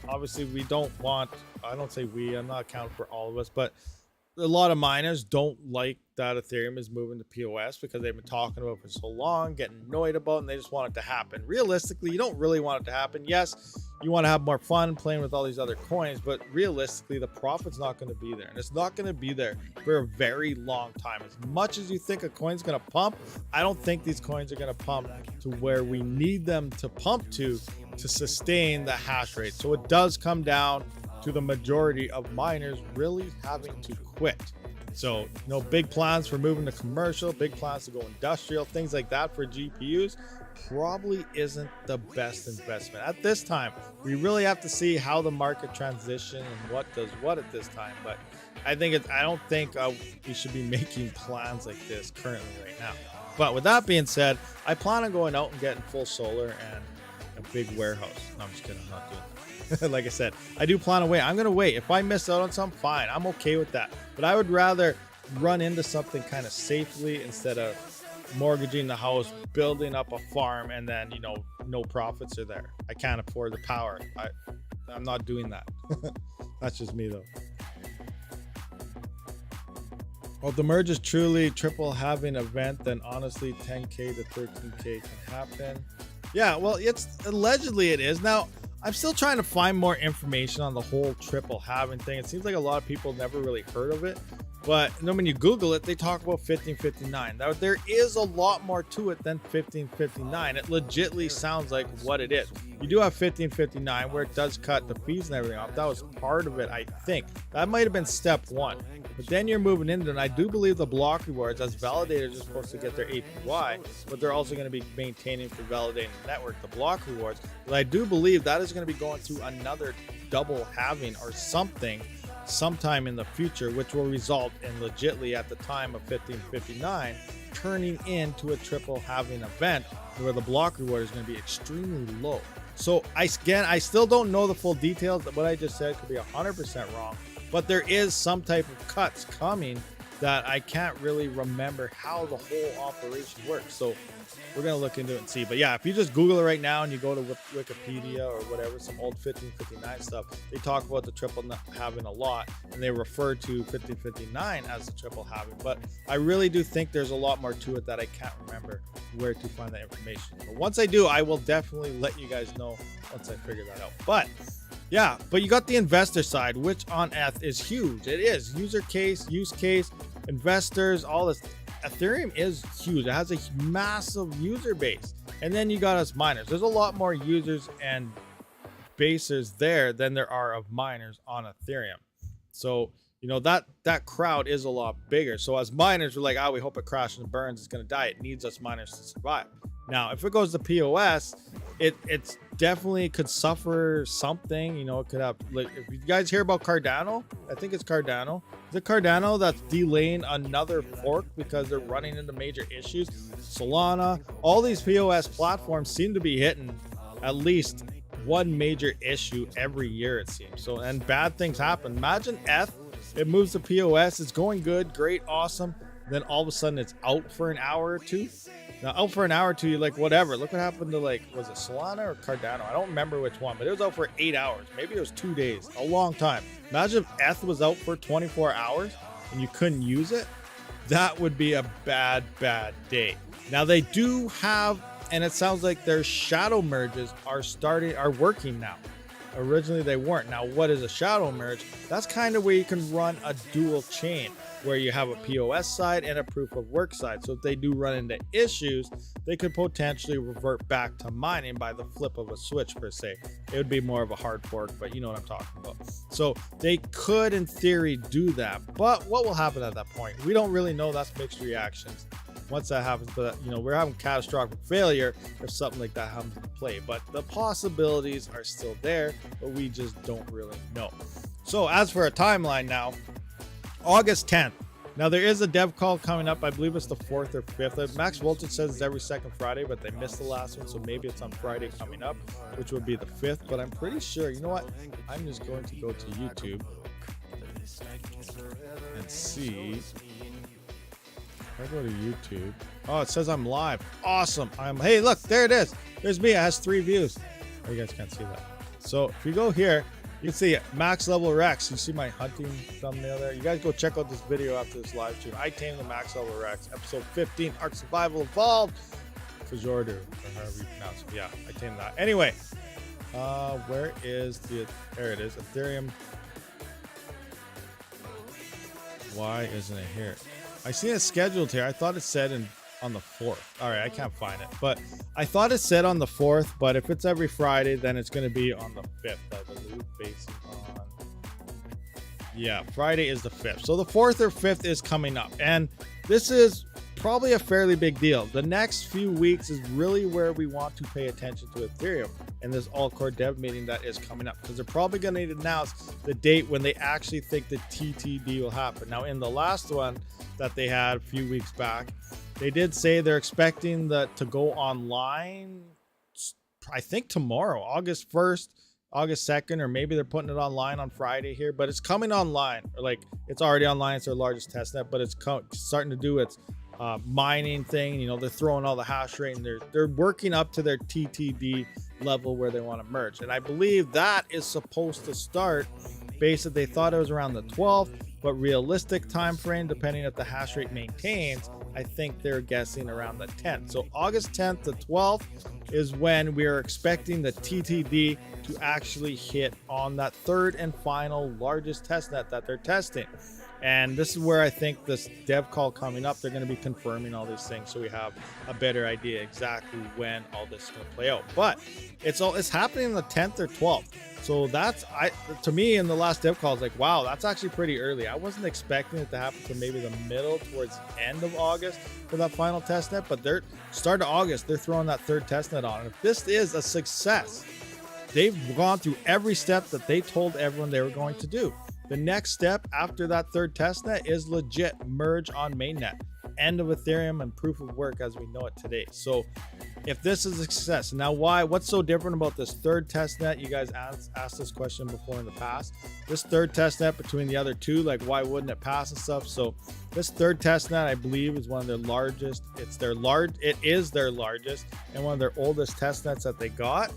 obviously we don't want, I don't say we, I'm not accounting for all of us, but a lot of miners don't like that Ethereum is moving to POS because they've been talking about it for so long, getting annoyed about it, and they just want it to happen. Realistically, you don't really want it to happen. Yes, you want to have more fun playing with all these other coins, but realistically, the profit's not going to be there, and it's not going to be there for a very long time. As much as you think a coin's going to pump, I don't think these coins are going to pump to where we need them to pump to sustain the hash rate. So it does come down to the majority of miners really having to quit. So, big plans for moving to commercial, big plans to go industrial, things like that for GPUs probably isn't the best investment. At this time, we really have to see how the market transition and what does what at this time. But I don't think we should be making plans like this currently right now. But with that being said, I plan on going out and getting full solar and a big warehouse. No, I'm just kidding. I'm not doing that. Like I said, I do plan to wait. I'm going to wait. If I miss out on something, fine. I'm okay with that. But I would rather run into something kind of safely instead of mortgaging the house, building up a farm, and then, no profits are there. I can't afford the power. I'm not doing that. That's just me, though. Well, if the merge is truly triple halving event, then honestly, 10K to 13K can happen. Yeah, well, allegedly it is. Now, I'm still trying to find more information on the whole triple halving thing. It seems like a lot of people never really heard of it. But when you Google it, they talk about 1559. Now, there is a lot more to it than 1559. It legitly sounds like what it is. You do have 1559 where it does cut the fees and everything off. That was part of it, I think. That might have been step one. But then you're moving into, and I do believe the block rewards, as validators are supposed to get their APY, but they're also going to be maintaining for validating the network, the block rewards. But I do believe that is going to be going through another double halving or something sometime in the future, which will result in legitly at the time of 1559 turning into a triple halving event where the block reward is going to be extremely low. So I still don't know the full details. What I just said could be 100% wrong, but there is some type of cuts coming that I can't really remember how the whole operation works. So we're going to look into it and see. But yeah, if you just Google it right now and you go to Wikipedia or whatever, some old 1559 stuff, they talk about the triple halving a lot, and they refer to 1559 as the triple halving. But I really do think there's a lot more to it that I can't remember where to find that information. But once I do, I will definitely let you guys know once I figure that out. But yeah, but you got the investor side, which on ETH is huge. It is use case, investors, all this. Ethereum is huge. It has a massive user base. And then you got us miners. There's a lot more users and basers there than there are of miners on Ethereum. So, you know, that crowd is a lot bigger. So as miners, we're like, we hope it crashes and burns. It's going to die. It needs us miners to survive. Now, if it goes to POS, it's definitely could suffer something. You know, it could have, like, if you guys hear about Cardano, I think it's Cardano. Is it Cardano that's delaying another fork because they're running into major issues? Solana, all these POS platforms seem to be hitting at least one major issue every year, it seems. So, and bad things happen. Imagine ETH, it moves to POS, it's going good, great, awesome. Then all of a sudden it's out for an hour or two. Now, out for an hour or two, you're like, whatever. Look what happened to, like, was it Solana or Cardano? I don't remember which one, but it was out for 8 hours. Maybe it was 2 days, a long time. Imagine if ETH was out for 24 hours and you couldn't use it. That would be a bad, bad day. Now, they do have, and it sounds like their shadow merges are working now. Originally, they weren't. Now, what is a shadow merge? That's kind of where you can run a dual chain, where you have a POS side and a proof of work side. So if they do run into issues, they could potentially revert back to mining by the flip of a switch, per se. It would be more of a hard fork, but you know what I'm talking about. So they could, in theory, do that. But what will happen at that point? We don't really know. That's mixed reactions. Once that happens, but you know, we're having catastrophic failure if something like that happens to play. But the possibilities are still there, but we just don't really know. So as for a timeline now, August 10th. Now there is a dev call coming up. I believe it's the 4th or 5th. Max Voltage says it's every second Friday, but they missed the last one, so maybe it's on Friday coming up, which would be the 5th. But I'm pretty sure, you know what? I'm just going to go to YouTube and see. If I go to YouTube, oh, it says I'm live. Awesome. Hey, look, there it is. There's me. It has 3 views. Oh, you guys can't see that. So if you go here, you can see Max Level Rex. You see my hunting thumbnail there. You guys go check out this video after this live stream. I tamed the Max Level Rex, episode 15, Ark Survival Evolved. Fajordu, or however you pronounce it. Yeah, I tamed that. Anyway, where is the? There it is. Ethereum. Why isn't it here? I see it scheduled here. I thought it said on the 4th. All right, I can't find it, but I thought it said on the 4th. But if it's every Friday, then it's going to be on the 5th, I believe, based on. Yeah, Friday is the 5th. So the 4th or 5th is coming up, and this is probably a fairly big deal. The next few weeks is really where we want to pay attention to Ethereum and this all-core dev meeting that is coming up, because they're probably going to announce the date when they actually think the TTD will happen. Now, in the last one that they had a few weeks back, they did say they're expecting that to go online, I think tomorrow, August 1st, August 2nd, or maybe they're putting it online on Friday here, but it's coming online. Or like, it's already online. It's their largest testnet, but it's starting to do its mining thing. You know, they're throwing all the hash rate, and they're working up to their TTD level where they want to merge. And I believe that is supposed to start. Basically, they thought it was around the 12th, but realistic time frame, depending if the hash rate maintains, I think they're guessing around the 10th. So August 10th to 12th is when we are expecting the TTD to actually hit on that third and final largest testnet that they're testing. And this is where I think this dev call coming up, they're going to be confirming all these things, so we have a better idea exactly when all this is going to play out. But it's happening on the 10th or 12th. So that's, to me, in the last dev call, I was like, wow, that's actually pretty early. I wasn't expecting it to happen to maybe the middle towards the end of August for that final testnet, but they're start of August, they're throwing that third testnet on. And if this is a success, they've gone through every step that they told everyone they were going to do. The next step after that third testnet is legit merge on mainnet. end of Ethereum and proof of work as we know it today. So if this is a success, now what's so different about this third testnet? You guys asked this question before in the past. This third testnet between the other two, like why wouldn't it pass and stuff? So this third testnet, I believe, is one of their largest. It is their largest and one of their oldest testnets that they got.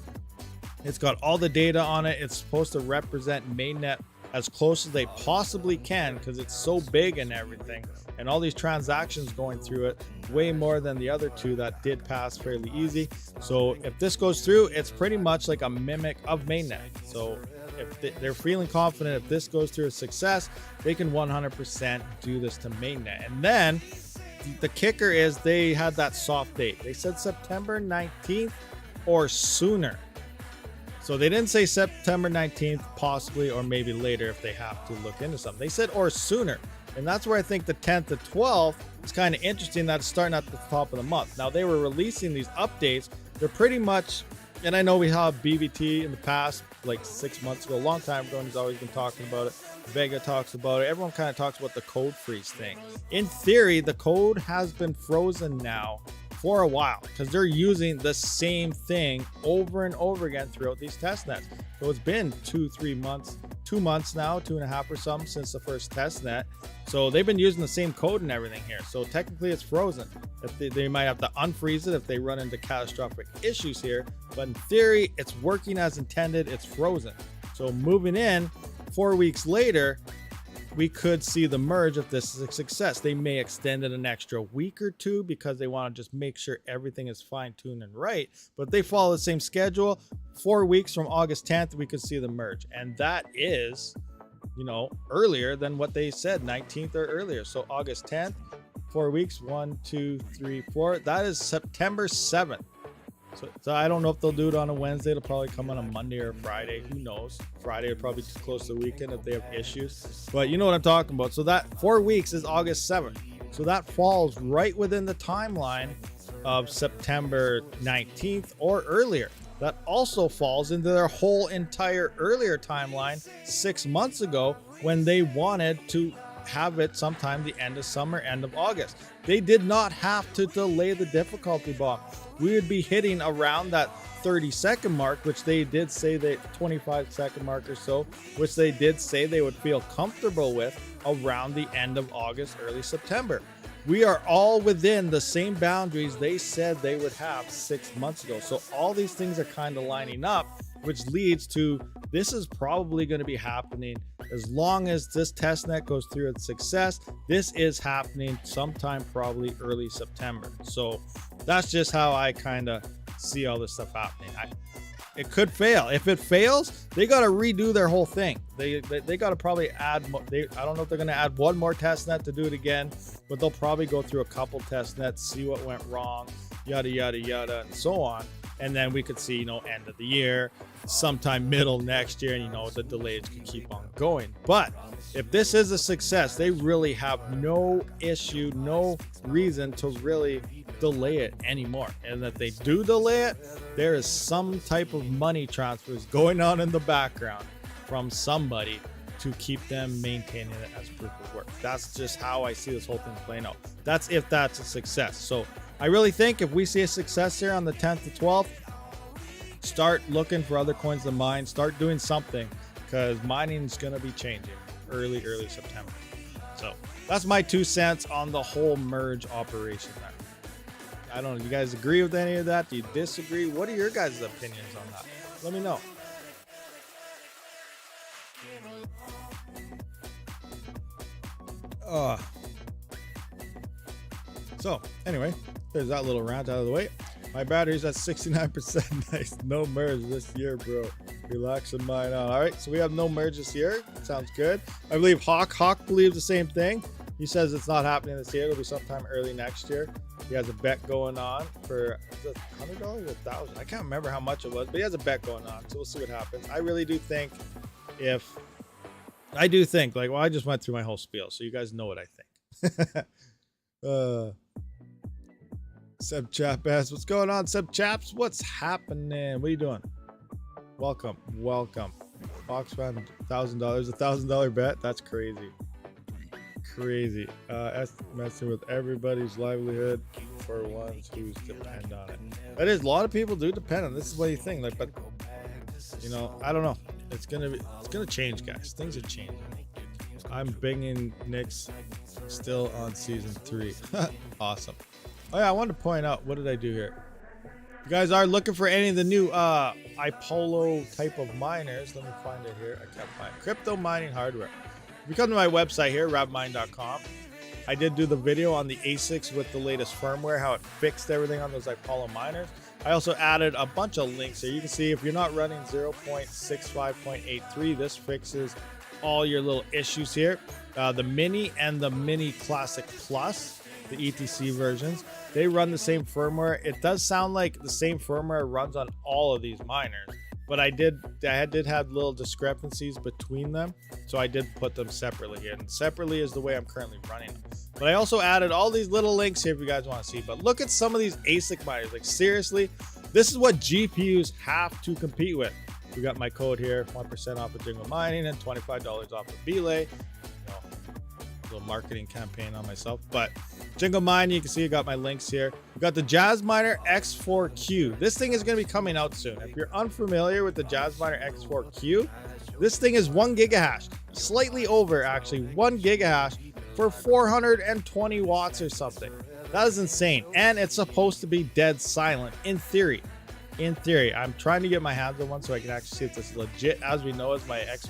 It's got all the data on it. It's supposed to represent mainnet as close as they possibly can because it's so big and everything, and all these transactions going through it, way more than the other two that did pass fairly easy. So if this goes through, it's pretty much like a mimic of mainnet. So if they're feeling confident, if this goes through a success, they can 100% do this to mainnet. And then the kicker is they had that soft date. They said September 19th or sooner. So they didn't say September 19th, possibly, or maybe later if they have to look into something. They said or sooner. And that's where I think the 10th to 12th is kind of interesting that it's starting at the top of the month. Now, they were releasing these updates. They're pretty much, and I know we have BBT in the past, like 6 months ago, a long time ago, and he's always been talking about it. Vega talks about it. Everyone kind of talks about the code freeze thing. In theory, the code has been frozen now for a while because they're using the same thing over and over again throughout these test nets. So it's been 2 months now, 2.5 or something since the first test net. So they've been using the same code and everything here. So technically it's frozen. If they might have to unfreeze it if they run into catastrophic issues here. But in theory, it's working as intended. It's frozen. So moving in 4 weeks later, we could see the merge if this is a success. They may extend it an extra week or two because they want to just make sure everything is fine-tuned and right. But if they follow the same schedule, 4 weeks from August 10th, we could see the merge. And that is, earlier than what they said, 19th or earlier. So August 10th, 4 weeks, 1, 2, 3, 4. That is September 7th. So I don't know if they'll do it on a Wednesday. It'll probably come on a Monday or a Friday. Who knows? Friday will probably too close to the weekend if they have issues. But you know what I'm talking about. So that 4 weeks is August 7th. So that falls right within the timeline of September 19th or earlier. That also falls into their whole entire earlier timeline 6 months ago when they wanted to have it sometime the end of summer, end of August. They did not have to delay the difficulty bomb. We would be hitting around that 30-second mark, which they did say, that 25-second mark or so, which they did say they would feel comfortable with around the end of August, early September. We are all within the same boundaries they said they would have 6 months ago. So all these things are kind of lining up, which leads to this is probably going to be happening as long as this testnet goes through its success. This is happening sometime probably early September. So that's just how I kind of see all this stuff happening. It could fail. If it fails, they got to redo their whole thing. They got to probably add. I don't know if they're going to add one more testnet to do it again, but they'll probably go through a couple testnets, see what went wrong, yada yada yada, and so on. And then we could see, end of the year, sometime middle next year, and the delays could keep on going. But if this is a success, they really have no issue, no reason to really delay it anymore. And if they do delay it, there is some type of money transfers going on in the background from somebody to keep them maintaining it as proof of work. That's just how I see this whole thing playing out. That's if that's a success. So I really think if we see a success here on the 10th to 12th, start looking for other coins to mine, start doing something, because mining is going to be changing early September. So that's my 2 cents on the whole merge operation there. I don't know, you guys agree with any of that? Do you disagree? What are your guys' opinions on that? Let me know. So anyway, there's that little rant out of the way. My battery's at 69%. Nice. No merge this year, bro. Relax and mine on. All right, so we have no merge this year. Sounds good. I believe Hawk believes the same thing. He says it's not happening this year. It'll be sometime early next year. He has a bet going on for $100 or $1,000. I can't remember how much it was, but he has a bet going on. So we'll see what happens. I really do think I just went through my whole spiel, so you guys know what I think. Seb Chap asks, what's going on, Seb Chaps? What's happening? What are you doing? Welcome. Fox found $1,000, $1,000 bet. That's crazy. crazy. Messing with everybody's livelihood for ones who depend on it. That is, a lot of people do depend on it. This is what you think, like, but you know, I don't know. It's gonna change, guys. Things are changing. I'm binging Nick's still on season 3. Awesome. Oh yeah, I wanted to point out, what did I do here? If you guys are looking for any of the new Ipollo type of miners, let me find it here. I can't find it. Crypto mining hardware. If you come to my website here, rabidmining.com, I did do the video on the ASICs with the latest firmware, how it fixed everything on those Ipollo miners. I also added a bunch of links here. You can see if you're not running 0.65.83, this fixes all your little issues here. The Mini and the Mini Classic Plus, the ETC versions, they run the same firmware. It does sound like the same firmware runs on all of these miners, but I did have little discrepancies between them, so I did put them separately here. And separately is the way I'm currently running them. But I also added all these little links here if you guys want to see. But look at some of these ASIC miners. Like, seriously, this is what GPUs have to compete with. We got my code here, 1% off of Jingle Mining and $25 off of Belay. You know, little marketing campaign on myself. But Jingle Mine, you can see I got my links here. We got the JazzMiner X4Q. This thing is going to be coming out soon. If you're unfamiliar with the JazzMiner X4Q, this thing is 1 gigahash, slightly over actually, 1 gigahash for 420 watts or something. That is insane. And it's supposed to be dead silent in theory. In theory, I'm trying to get my hands on one so I can actually see if this is legit. As we know, is the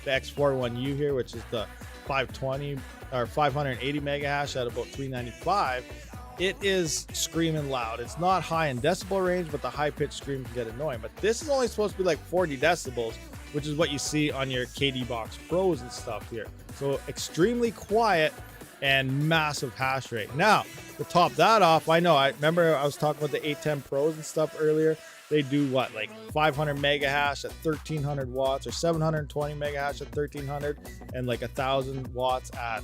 X41U here, which is the 520 or 580 mega hash at about 395. It is screaming loud. It's not high in decibel range, but the high pitched scream can get annoying. But this is only supposed to be like 40 decibels, which is what you see on your KD Box Pros and stuff here. So extremely quiet and massive hash rate. Now, to top that off, I remember I was talking about the 810 Pros and stuff earlier. They do what, like 500 mega hash at 1300 watts, or 720 mega hash at 1300, and like 1000 watts at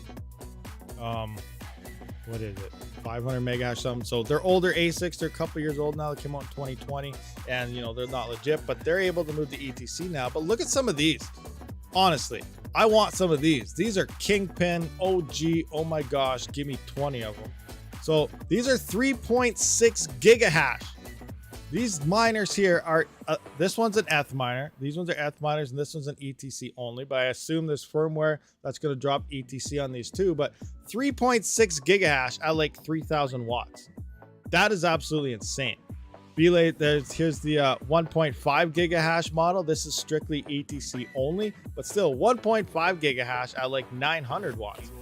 what is it, 500 mega hash something. So they're older ASICs. They're a couple years old now. They came out in 2020, and you know, they're not legit, but they're able to move to ETC now. But look at some of these. Honestly, I want some of these. These are Kingpin OG. Oh my gosh, give me 20 of them. So these are 3.6 gigahash. These miners here are, this one's an ETH miner. These ones are ETH miners, and this one's an ETC only. But I assume there's firmware that's going to drop ETC on these too. But 3.6 gigahash at like 3,000 watts. That is absolutely insane. Belay, here's the 1.5 gigahash model. This is strictly ETC only, but still 1.5 gigahash at like 900 watts.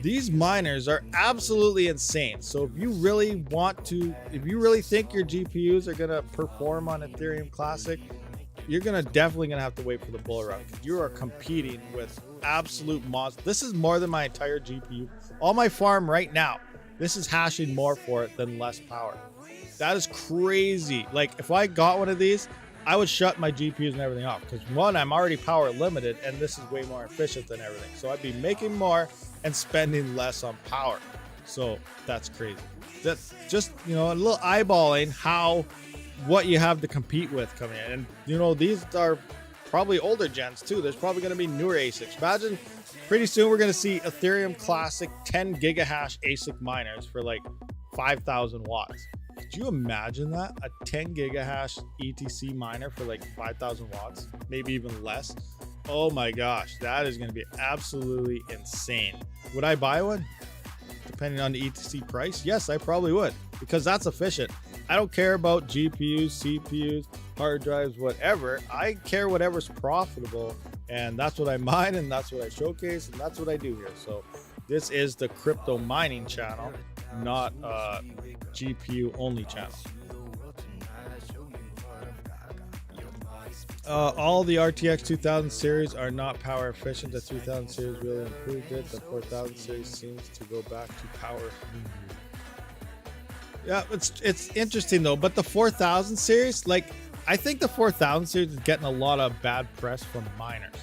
These miners are absolutely insane. So if you really think your GPUs are gonna perform on Ethereum Classic, you're definitely gonna have to wait for the bull run. You are competing with absolute monsters. This is more than my entire GPU. All my farm right now, this is hashing more for it than less power. That is crazy. Like, if I got one of these, I would shut my GPUs and everything off, because one, I'm already power limited, and this is way more efficient than everything. So I'd be making more and spending less on power. So that's crazy. That's just, you know, a little eyeballing what you have to compete with coming in. And you know, these are probably older gens too. There's probably going to be newer ASICs. Imagine pretty soon we're going to see Ethereum Classic 10 gigahash ASIC miners for like 5,000 watts. Could you imagine that? A 10 gigahash ETC miner for like 5,000 watts, maybe even less. Oh my gosh, that is going to be absolutely insane. Would I buy one? Depending on the ETC price? Yes, I probably would, because that's efficient. I don't care about GPUs, CPUs, hard drives, whatever. I care whatever's profitable, and that's what I mine, and that's what I showcase, and that's what I do here. So this is the crypto mining channel, not a GPU only channel. All the RTX 2000 series are not power efficient. The 3000 series really improved it. The 4000 series seems to go back to power. Yeah, it's interesting though. But the 4000 series, like, I think the 4000 series is getting a lot of bad press from miners.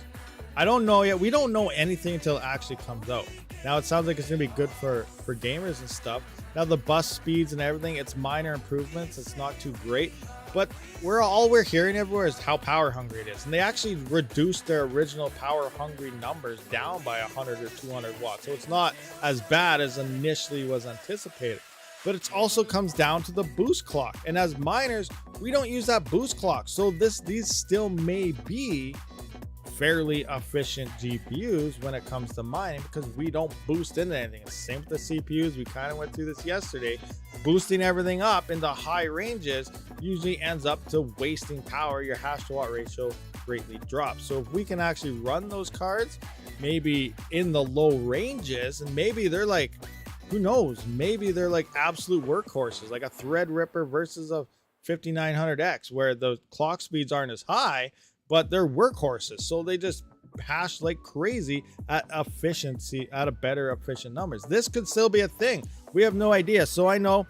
I don't know yet. We don't know anything until it actually comes out. Now it sounds like it's gonna be good for gamers and stuff. Now the bus speeds and everything, it's minor improvements. It's not too great, but we're hearing everywhere is how power hungry it is. And they actually reduced their original power hungry numbers down by 100 or 200 watts. So it's not as bad as initially was anticipated. But it also comes down to the boost clock. And as miners, we don't use that boost clock. So these still may be fairly efficient GPUs when it comes to mining because we don't boost into anything. It's the same with the CPUs. We kind of went through this yesterday. Boosting everything up into high ranges usually ends up to wasting power. Your hash to watt ratio greatly drops. So if we can actually run those cards, maybe in the low ranges, and maybe they're like, who knows, maybe they're like absolute workhorses, like a Threadripper versus a 5900X, where the clock speeds aren't as high, but they're workhorses. So they just hash like crazy at efficiency, at a better efficient numbers. This could still be a thing. We have no idea. So I know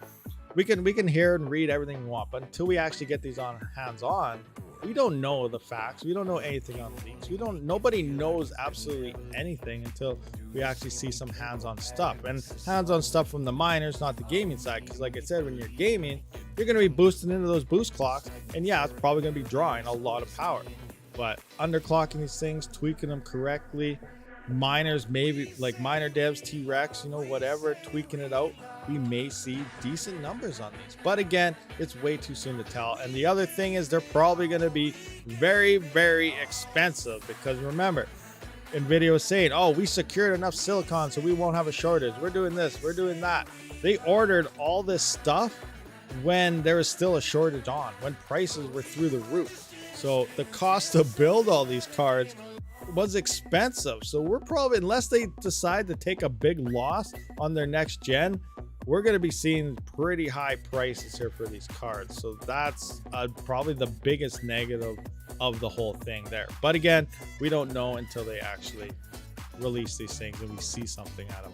we can hear and read everything we want, but until we actually get these on hands-on, we don't know the facts. We don't know anything on leaks. Nobody knows absolutely anything until we actually see some hands-on stuff. And hands-on stuff from the miners, not the gaming side. Because like I said, when you're gaming, you're going to be boosting into those boost clocks. And yeah, it's probably going to be drawing a lot of power. But underclocking these things, tweaking them correctly, miners, maybe like miner devs, T-Rex, whatever, tweaking it out, we may see decent numbers on these. But again, it's way too soon to tell. And the other thing is they're probably going to be very, very expensive because remember, NVIDIA was saying, oh, we secured enough silicon so we won't have a shortage. We're doing this, we're doing that. They ordered all this stuff when there was still a shortage on, when prices were through the roof. So the cost to build all these cards was expensive. So we're probably, unless they decide to take a big loss on their next gen, we're going to be seeing pretty high prices here for these cards. So that's probably the biggest negative of the whole thing there. But again, we don't know until they actually release these things and we see something out of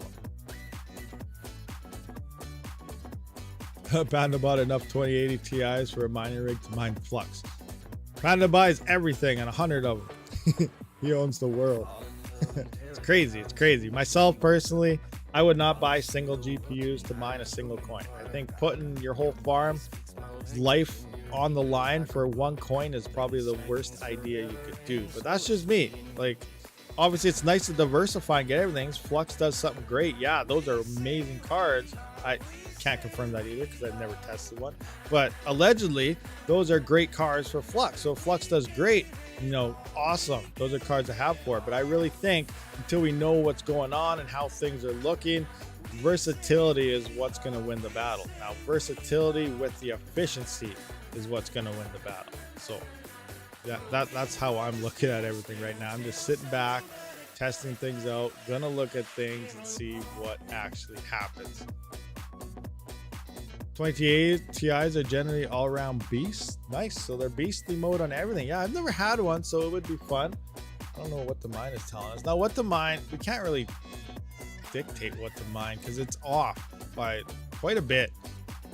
them. Panda bought enough 2080 Ti's for a mining rig to mine Flux. Panda buys everything and 100 of them. He owns the world. It's crazy. It's crazy. Myself personally, I would not buy single GPUs to mine a single coin. I think putting your whole farm's life on the line for one coin is probably the worst idea you could do. But that's just me. Like, obviously, it's nice to diversify and get everything. Flux does something great. Yeah, those are amazing cards. I can't confirm that either because I've never tested one. But allegedly, those are great cards for Flux. So Flux does great. Awesome. Those are cards I have for it. But I really think until we know what's going on and how things are looking, versatility is what's going to win the battle. Now, versatility with the efficiency is what's going to win the battle. So yeah, that's how I'm looking at everything right now. I'm just sitting back, testing things out, going to look at things and see what actually happens. 2080 Ti's are generally all-around beasts. Nice. So they're beastly mode on everything. Yeah, I've never had one, so it would be fun. I don't know what the mine is telling us. Now, what to mine, we can't really dictate what to mine because it's off by quite a bit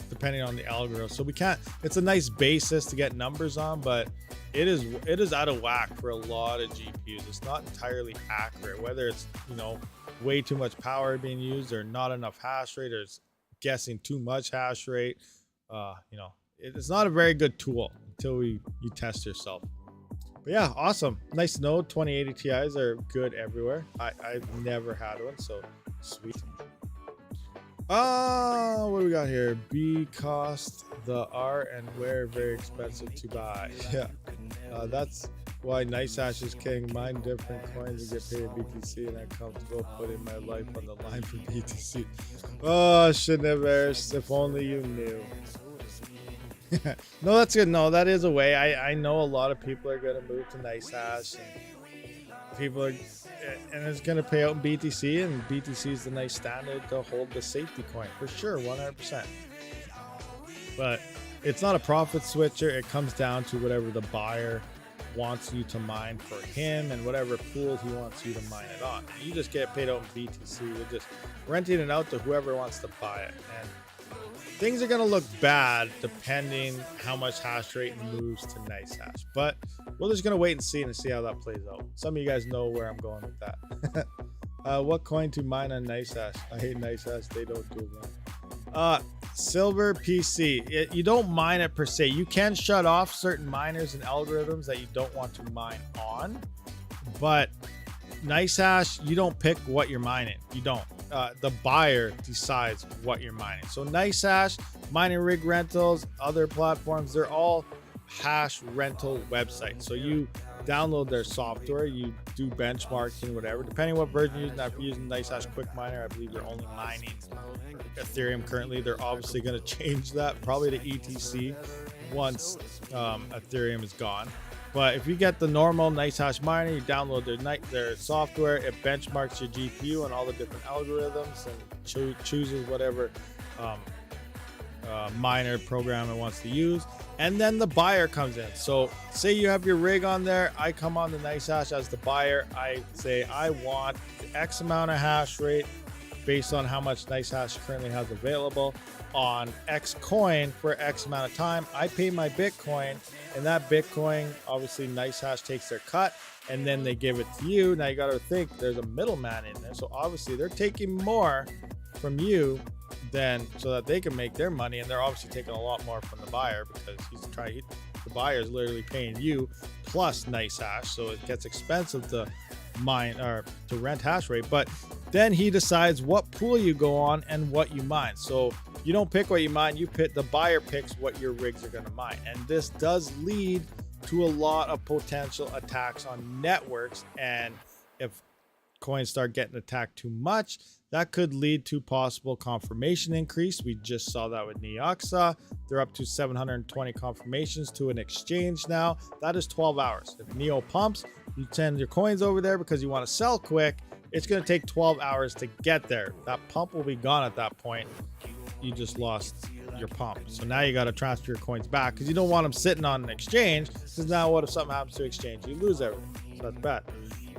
depending on the algorithm. So we can't, it's a nice basis to get numbers on, but it is out of whack for a lot of GPUs. It's not entirely accurate, whether it's, way too much power being used or not enough hash rate or it's guessing too much hash rate. It's not a very good tool until you test yourself. But yeah, awesome. Nice to know 2080 Ti's are good everywhere. I've never had one, so sweet. What do we got here? B cost, the R and where very expensive to buy. Yeah, that's why Nice Hash is king. Mine different coins and get paid in BTC, and I'm comfortable putting my life on the line for BTC. Oh, shouldn't have asked. If only you knew. No, that's good. No, that is a way. I know a lot of people are going to move to Nice Hash, and people are, and it's going to pay out in BTC, and BTC is the nice standard to hold the safety coin for sure, 100%. But it's not a profit switcher. It comes down to whatever the buyer wants you to mine for him and whatever pool he wants you to mine it on. And you just get paid out in BTC. You're just renting it out to whoever wants to buy it. And things are going to look bad depending how much hash rate moves to Nice Hash. But we're just going to wait and see how that plays out. Some of you guys know where I'm going with that. What coin to mine on Nice Hash? I hate Nice Hash. They don't do Silver PC. You don't mine it per se. You can shut off certain miners and algorithms that you don't want to mine on, but NiceHash, you don't pick what you're mining. You don't. The buyer decides what you're mining. So NiceHash, mining rig rentals, other platforms, they're all hash rental websites. So you download their software, you do benchmarking, whatever, depending what version you're using. If you're using NiceHash Quick Miner, I believe they're only mining Ethereum currently. They're obviously going to change that probably to ETC once Ethereum is gone. But if you get the normal NiceHash miner, you download their software, it benchmarks your GPU and all the different algorithms and chooses whatever miner program it wants to use. And then the buyer comes in. So say you have your rig on there. I come on the NiceHash as the buyer. I say I want X amount of hash rate based on how much NiceHash currently has available on X coin for X amount of time. I pay my Bitcoin, and that Bitcoin, obviously NiceHash takes their cut, and then they give it to you. Now you got to think there's a middleman in there. So obviously they're taking more from you then so that they can make their money, and they're obviously taking a lot more from the buyer because the buyer is literally paying you plus NiceHash, so it gets expensive to mine or to rent hash rate. But then he decides what pool you go on and what you mine. So you don't pick what you mine, the buyer picks what your rigs are going to mine. And this does lead to a lot of potential attacks on networks, and if coins start getting attacked too much, that could lead to possible confirmation increase. We just saw that with Neoxa. They're up to 720 confirmations to an exchange now. That is 12 hours. If Neo pumps, you send your coins over there because you want to sell quick. It's going to take 12 hours to get there. That pump will be gone at that point. You just lost your pump. So now you got to transfer your coins back because you don't want them sitting on an exchange. Because now what if something happens to exchange? You lose everything. So that's bad.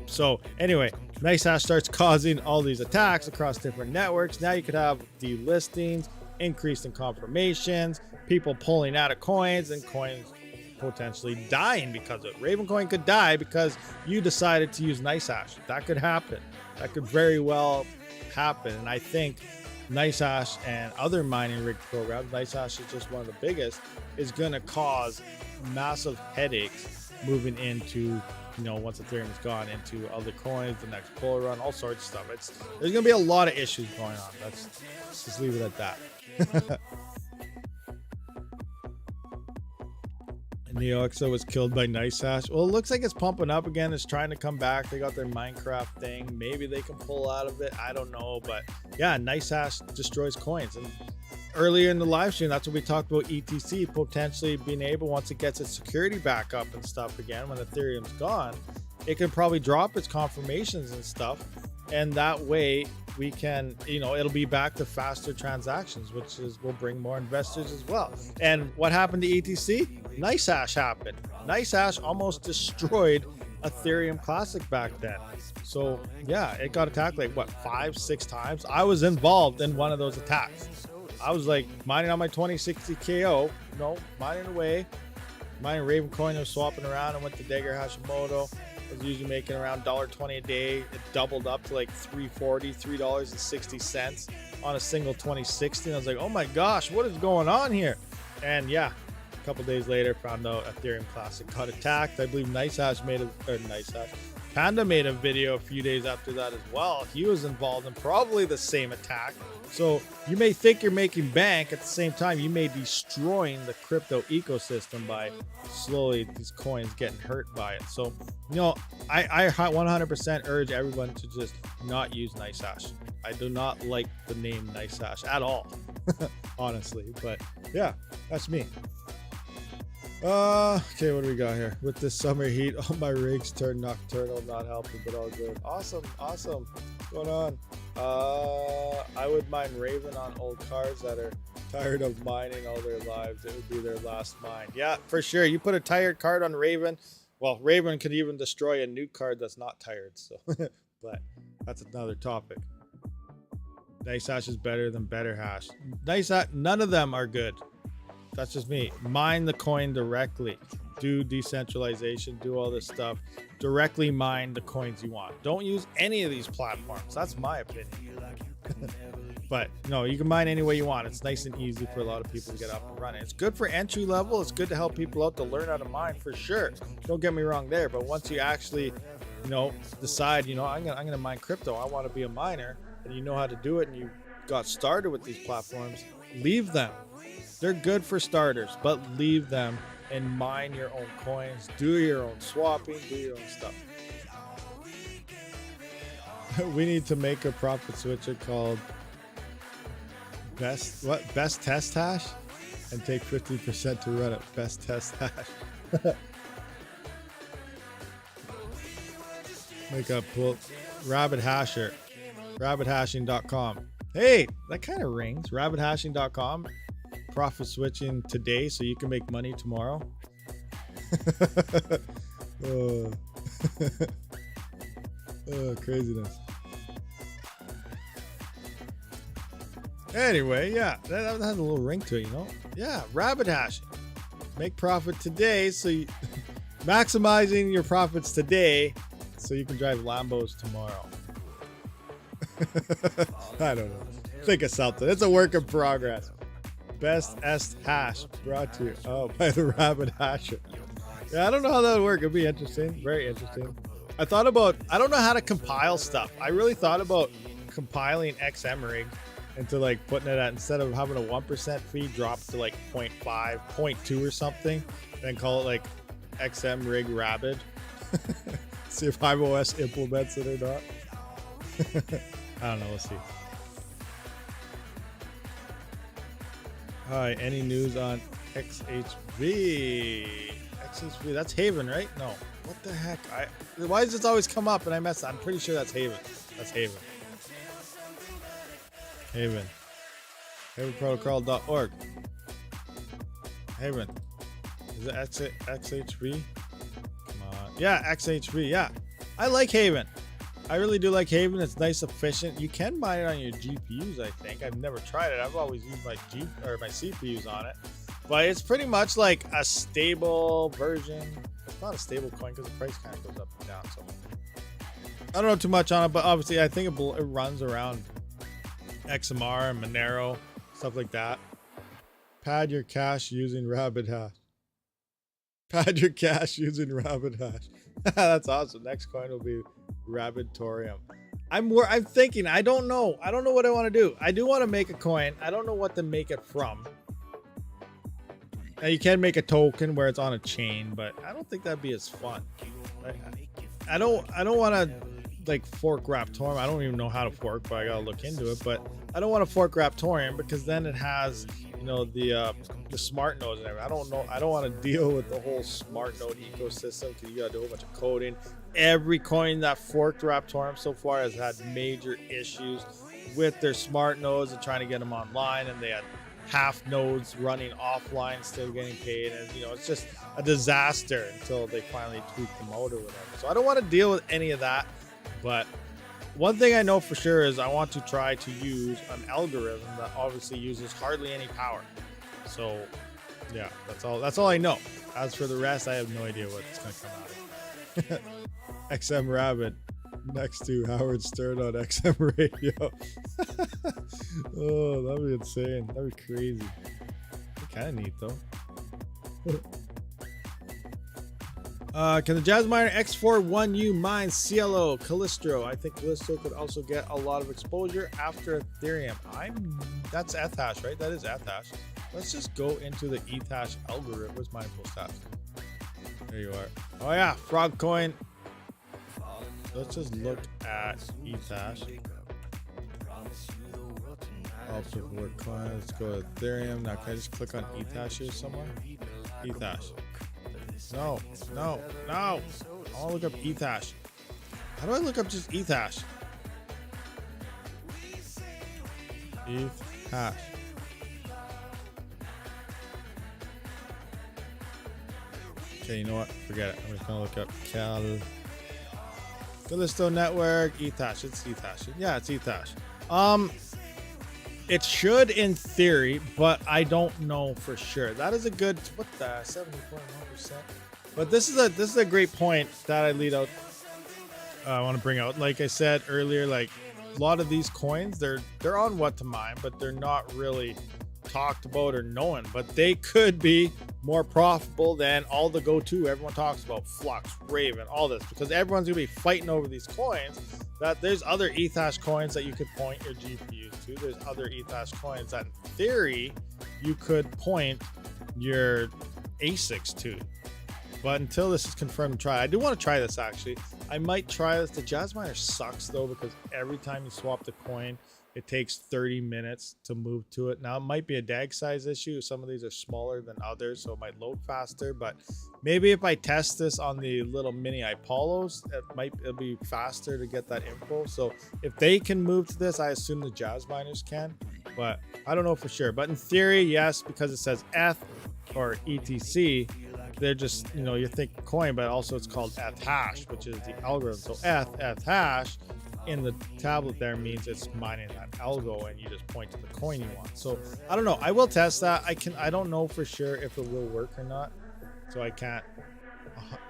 So anyway, NiceHash starts causing all these attacks across different networks. Now you could have delistings, increase in confirmations, people pulling out of coins, and coins potentially dying because of it. Ravencoin could die because you decided to use NiceHash. That could happen. That could very well happen. And I think NiceHash and other mining rig programs, NiceHash is just one of the biggest, is going to cause massive headaches moving into, once Ethereum is gone, into other coins, the next bull run, all sorts of stuff. There's going to be a lot of issues going on. Let's just leave it at that. Neoxa was killed by NiceHash. Well, it looks like it's pumping up again. It's trying to come back. They got their Minecraft thing. Maybe they can pull out of it. I don't know. But yeah, NiceHash destroys coins. And earlier in the live stream, that's what we talked about, ETC potentially being able, once it gets its security back up and stuff again, when Ethereum's gone, it could probably drop its confirmations and stuff. And that way we can, it'll be back to faster transactions, which will bring more investors as well. And what happened to ETC? NiceHash happened. NiceHash almost destroyed Ethereum Classic back then. So yeah, it got attacked like 5-6 times. I was involved in one of those attacks. I was like mining on my 2060 KO, mining away, mining Ravencoin, was swapping around. I went to Dagger Hashimoto. I was usually making around $1.20 a day. It doubled up to like $3.60 on a single 2060. And I was like, oh my gosh, what is going on here? And yeah, a couple days later, found out Ethereum Classic got attacked. I believe Panda made a video a few days after that as well. He was involved in probably the same attack. So you may think you're making bank, at the same time you may be destroying the crypto ecosystem by slowly these coins getting hurt by it. So I 100% urge everyone to just not use NiceHash. I do not like the name NiceHash at all, honestly. But yeah, that's me. Okay, what do we got here? With this summer heat, all my rigs turn nocturnal, not helping, but all good. Awesome. What's going on? I would mine Raven on old cards that are tired of mining all their lives. It would be their last mine. Yeah, for sure. You put a tired card on Raven. Well, Raven could even destroy a new card that's not tired. So, but that's another topic. NiceHash is better than BetterHash. NiceHash, none of them are good. That's just me. Mine the coin directly. Do decentralization, do all this stuff. Directly mine the coins you want. Don't use any of these platforms. That's my opinion. But no, you can mine any way you want. It's nice and easy for a lot of people to get up and running. It's good for entry level. It's good to help people out to learn how to mine for sure. Don't get me wrong there. But once you actually, decide, I'm gonna mine crypto. I want to be a miner, and you know how to do it, and you got started with these platforms. Leave them. They're good for starters, but leave them and mine your own coins. Do your own swapping. Do your own stuff. We need to make a profit switcher called best test hash and take 50% to run it. Best test hash. Make a pull Rabid hasher. RabidHashing.com. Hey, that kind of rings. RabidHashing.com. Profit switching today so you can make money tomorrow. Oh. Oh, craziness. Anyway, yeah, that has a little ring to it, Yeah, Rabid hashing. Make profit today, so you maximizing your profits today, so you can drive Lambos tomorrow. I don't know. Think of something. It's a work in progress. Best est hash brought to you by the Rabid hasher. Yeah, I don't know how that would work. It'd be interesting. Very interesting. I don't know how to compile stuff. I really thought about compiling XMRig into like putting it at, instead of having a 1% fee, drop to like 0.5, 0.2 or something, then call it like XMRig Rabid. See if iOS implements it or not. I don't know. We'll see. All right. Any news on XHV? XHV, that's Haven, right? No. What the heck? Why does this always come up and I mess up? I'm pretty sure that's Haven. That's Haven. Haven. HavenProtocol.org. Haven. Is it XHV? Come on. Yeah, XHV. Yeah. I like Haven. I really do like Haven. It's nice, efficient. You can mine it on your GPUs, I think. I've never tried it. I've always used my CPUs on it. But it's pretty much like a stable version. It's not a stable coin because the price kind of goes up and down. So I don't know too much on it, but obviously I think it runs around XMR and Monero, stuff like that. Pad your cash using Rabid hash. Pad your cash using Rabid hash. That's awesome. Next coin will be RabidTorium. I'm thinking. I don't know what I want to do. I do want to make a coin. I don't know what to make it from. Now you can make a token where it's on a chain, but I don't think that'd be as fun. I don't want to like fork Raptorium. I don't even know how to fork, but I gotta look into it. But I don't want to fork Raptorium because then it has, the smart nodes and everything. I don't want to deal with the whole smart node ecosystem because you gotta do a whole bunch of coding. Every coin that forked Raptorium so far has had major issues with their smart nodes and trying to get them online, and they had half nodes running offline still getting paid, and it's just a disaster until they finally tweak the mode or whatever. So I don't want to deal with any of that, but one thing I know for sure is I want to try to use an algorithm that obviously uses hardly any power. So yeah, that's all I know. As for the rest, I have no idea what's going to come out of it. XM Rabid next to Howard Stern on XM Radio. Oh, that'd be insane. That'd be crazy. Kind of neat though. Can the Jazz Miner X41U mine CLO Callisto? I think Callisto could also get a lot of exposure after Ethereum. That's ETH right? That is ETH. Let's just go into the ETH algorithm. Where's my stats? There you are. Oh yeah, Frog Coin. Let's just look at ETH. Let's go to Ethereum. Now can I just click on ETH here somewhere? ETH. No. I want to look up ETH. How do I look up just ETH? ETH. Okay, you know what? Forget it. I'm just gonna look up Callisto Network, ETH. It's ETH. Yeah, it's ETH. It should in theory, but I don't know for sure. That is a good 74.1%. But this is a great point that I want to bring out. Like I said earlier, like lot of these coins, they're on what to mine, but they're not really talked about or known, but they could be more profitable than all the go-to everyone talks about, Flux, Raven, all this, because everyone's gonna be fighting over these coins. That there's other ETH coins that you could point your GPUs to. There's other ETH coins that in theory you could point your ASICs to. But until this is confirmed and tried, I do want to try this actually. I might try this. The Jasminer sucks though, because every time you swap the coin, it takes 30 minutes to move to it. Now it might be a DAG size issue. Some of these are smaller than others, so it might load faster, but maybe if I test this on the little mini Ipollos, it'll be faster to get that info. So if they can move to this, I assume the Jasminers can, but I don't know for sure. But in theory, yes, because it says ETH or ETC, they're just, you know, you think coin, but also it's called ETH hash, which is the algorithm. So ETH hash in the tablet there means it's mining that algo, and you just point to the coin you want. So I don't know. I will test that. I don't know for sure if it will work or not, so I can't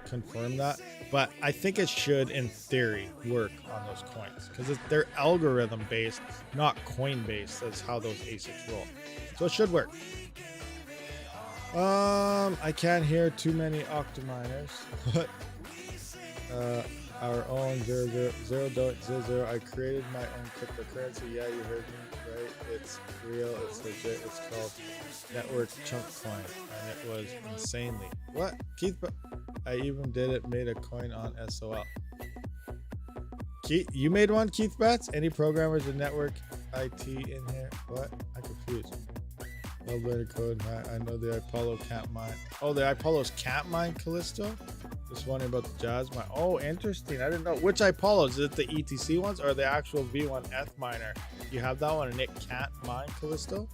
confirm that, but I think it should in theory work on those coins, because they're algorithm based, not coin based. That's how those ASICs roll, so it should work. I can't hear too many OCTOMINERs. Our own 0.00. I created my own cryptocurrency. Yeah, you heard me right. It's real. It's legit. It's called Network Chunk Coin, and it was insanely. What, Keith? I even did it. Made a coin on SOL. Keith, you made one, Keith Betts? Any programmers in network IT in here? What? I'm confused. No better code. I know the Ipollo can't mine. Oh, the Ipollos can't mine Callisto? Just wondering about the Jasmine. Oh, interesting. I didn't know. Which Ipollos? Is it the ETC ones or the actual V1 ETH miner? You have that one and it can't mine Callisto?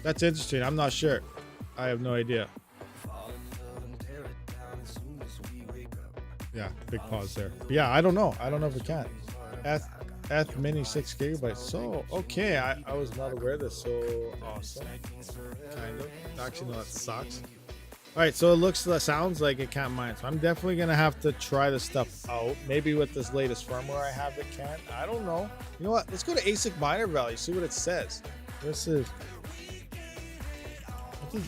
That's interesting. I'm not sure. I have no idea. Yeah, big pause there. But yeah, I don't know. I don't know if it can. ETH mini 6 gigabytes. So okay, I was not aware of this. So awesome. Kind of. Actually, no, that sucks. All right, so it sounds like it can't mine. So I'm definitely gonna have to try this stuff out. Maybe with this latest firmware I have, it can. I don't know. You know what? Let's go to ASIC miner value. See what it says. What does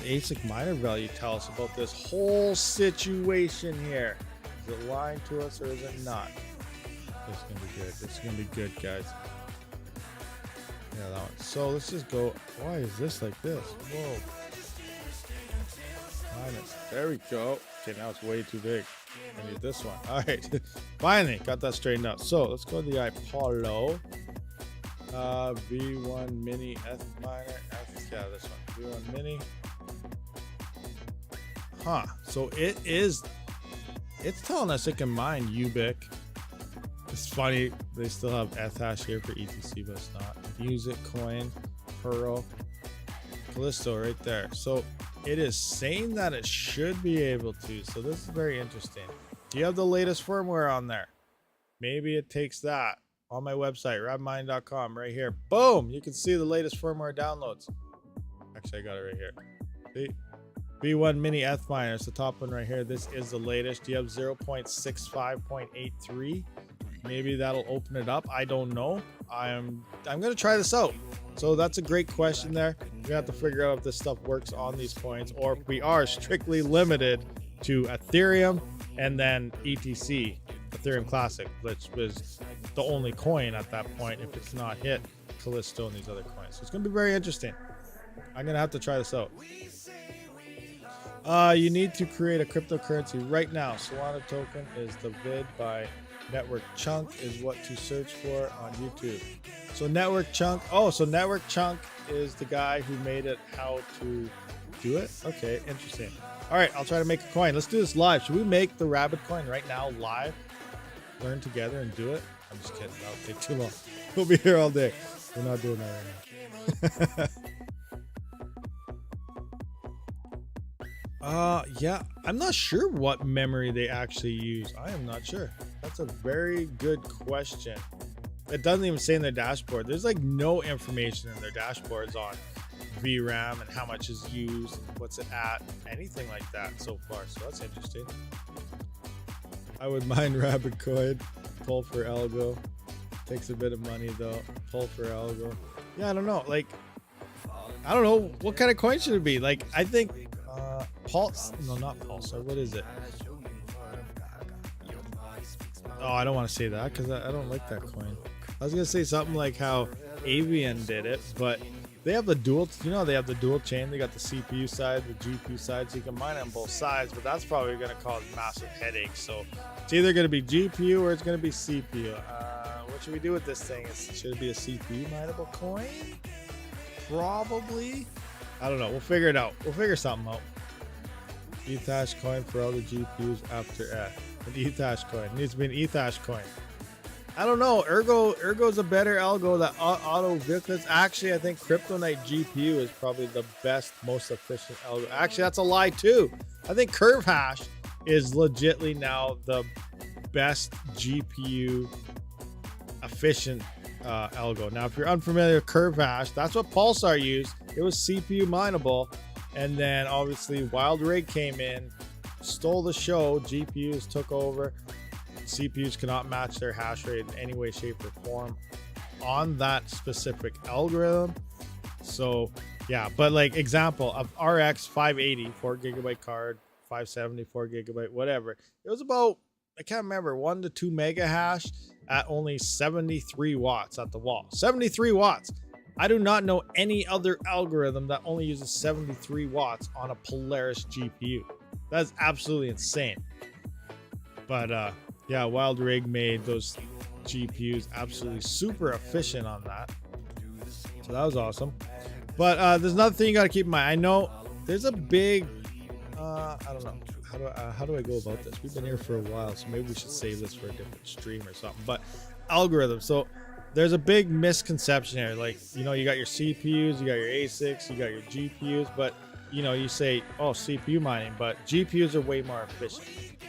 ASIC miner value tell us about this whole situation here? Is it lying to us or is it not? This is gonna be good. This is gonna be good, guys. Yeah, that one. So let's just go. Why is this like this? Whoa. Minus. There we go. Okay, now it's way too big. I need this one. All right. Finally got that straightened out. So let's go to the Ipollo. V1 mini ETH miner. Yeah, this one. V1 mini. Huh. So it's telling us it can mine Ubic. It's funny, they still have ETH hash here for ETC, but it's not. Music, coin, Pearl, Callisto right there. So it is saying that it should be able to. So this is very interesting. Do you have the latest firmware on there? Maybe it takes that on my website, rabidmining.com, right here. Boom! You can see the latest firmware downloads. Actually, I got it right here. See? V1 mini ETH miner. It's the top one right here. This is the latest. Do you have 0.65.83? Maybe that'll open it up. I don't know. I'm gonna try this out. So that's a great question there. We have to figure out if this stuff works on these coins, or if we are strictly limited to Ethereum and then ETC, Ethereum Classic, which was the only coin at that point if it's not hit Callisto and these other coins. So it's gonna be very interesting. I'm gonna have to try this out. You need to create a cryptocurrency right now. Solana token is the vid by Network Chunk is what to search for on YouTube. So Network Chunk. Oh, so Network Chunk is the guy who made it how to do it. Okay, interesting. All right, I'll try to make a coin. Let's do this live. Should we make the Rabid coin right now live? Learn together and do it? I'm just kidding. That'll take too long. We'll be here all day. We're not doing that right now. Yeah, I'm not sure what memory they actually use. I am not sure. That's a very good question. It doesn't even say in their dashboard. There's like no information in their dashboards on VRAM and how much is used, what's it at, anything like that so far. So that's interesting. I would mine Rabid coin, pull for algo. Takes a bit of money though. Pull for algo. Yeah, I don't know. Like, I don't know what kind of coin should it be. Like, I think Pulse. No, not Pulsar. What is it? Oh, I don't want to say that because I don't like that coin. I was gonna say something like how Avian did it, but they have the dual. You know, they have the dual chain. They got the CPU side, the GPU side, so you can mine on both sides. But that's probably gonna cause massive headaches. So it's either gonna be GPU or it's gonna be CPU. What should we do with this thing? Should it be a CPU mineable coin? Probably. I don't know. We'll figure it out. We'll figure something out. ETH coin for all the GPUs after an ETH coin. It needs to be an ETH coin. I don't know. Ergo's a better algo that auto because actually I think Kryptonite GPU is probably the best, most efficient algo. Actually, that's a lie too. I think Curve Hash is legitly now the best GPU efficient algo. Now, if you're unfamiliar with Curve Hash, that's what Pulsar used. It was CPU mineable, and then obviously Wild Rig came in, stole the show. GPUs took over. CPUs cannot match their hash rate in any way, shape, or form on that specific algorithm. So yeah, but like example of RX 580 4GB card, 570 4GB, whatever, it was about, I can't remember, 1 to 2 mega hash at only 73 watts at the wall. 73 watts. I do not know any other algorithm that only uses 73 watts on a Polaris GPU. That's absolutely insane. But yeah, Wild Rig made those GPUs absolutely super efficient on that. So that was awesome. But there's another thing you got to keep in mind. I know there's a big, I don't know. How do I go about this? We've been here for a while, so maybe we should save this for a different stream or something. But algorithm. So there's a big misconception here. Like, you know, you got your CPUs, you got your ASICs, you got your GPUs, but you know, you say, oh, CPU mining, but GPUs are way more efficient,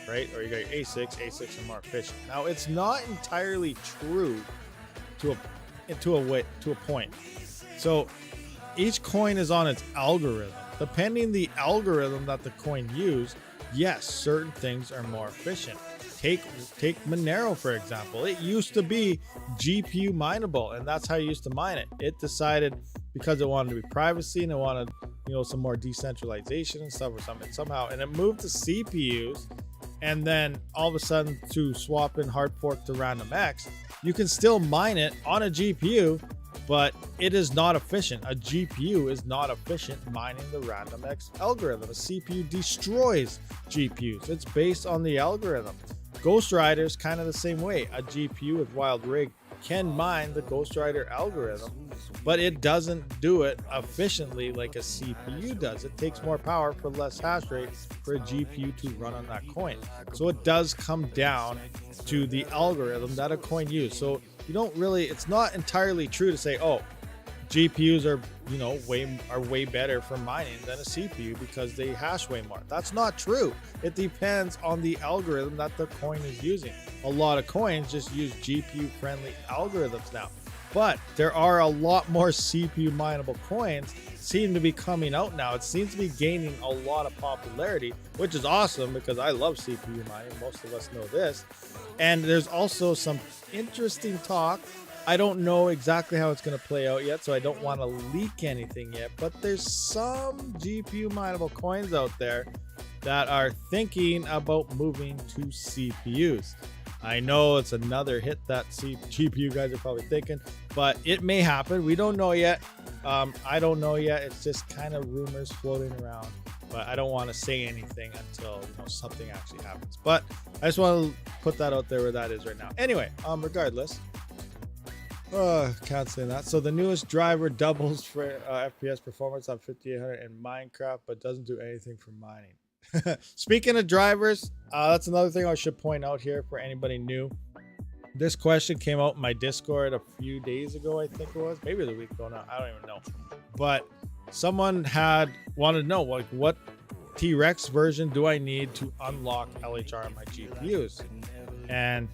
right? Or you got your ASICs are more efficient. Now, it's not entirely true to a point. So each coin is on its algorithm. Depending the algorithm that the coin used, yes, certain things are more efficient. Take Monero, for example. It used to be GPU mineable, and that's how you used to mine it. It decided, because it wanted to be privacy and it wanted, you know, some more decentralization and stuff or something somehow, and it moved to CPUs, and then all of a sudden to swap in hard fork to RandomX, you can still mine it on a GPU, but it is not efficient. A GPU is not efficient mining the RandomX algorithm. A CPU destroys GPUs. It's based on the algorithm. Ghost Rider is kind of the same way. A GPU with Wild Rig can mine the Ghost Rider algorithm, but it doesn't do it efficiently like a CPU does. It takes more power for less hash rate for a GPU to run on that coin. So it does come down to the algorithm that a coin used. So you don't really, it's not entirely true to say, oh, GPUs are, you know, way better for mining than a CPU because they hash way more. That's not true. It depends on the algorithm that the coin is using. A lot of coins just use GPU friendly algorithms now, but there are a lot more CPU mineable coins seem to be coming out now. It seems to be gaining a lot of popularity, which is awesome because I love CPU mining. Most of us know this. And there's also some interesting talk. I don't know exactly how it's going to play out yet, so I don't want to leak anything yet, but there's some GPU mineable coins out there that are thinking about moving to CPUs. I know it's another hit that GPU guys are probably thinking, but it may happen. We don't know yet. I don't know yet. It's just kind of rumors floating around, but I don't want to say anything until, you know, something actually happens. But I just want to put that out there where that is right now. Anyway, regardless, can't say that. So the newest driver doubles for FPS performance on 5800 in Minecraft, but doesn't do anything for mining. Speaking of drivers, that's another thing I should point out here for anybody new. This question came out in my Discord a few days ago, I think it was, maybe the week ago now, I don't even know. But someone had wanted to know, like, what T-Rex version do I need to unlock LHR on my GPUs? And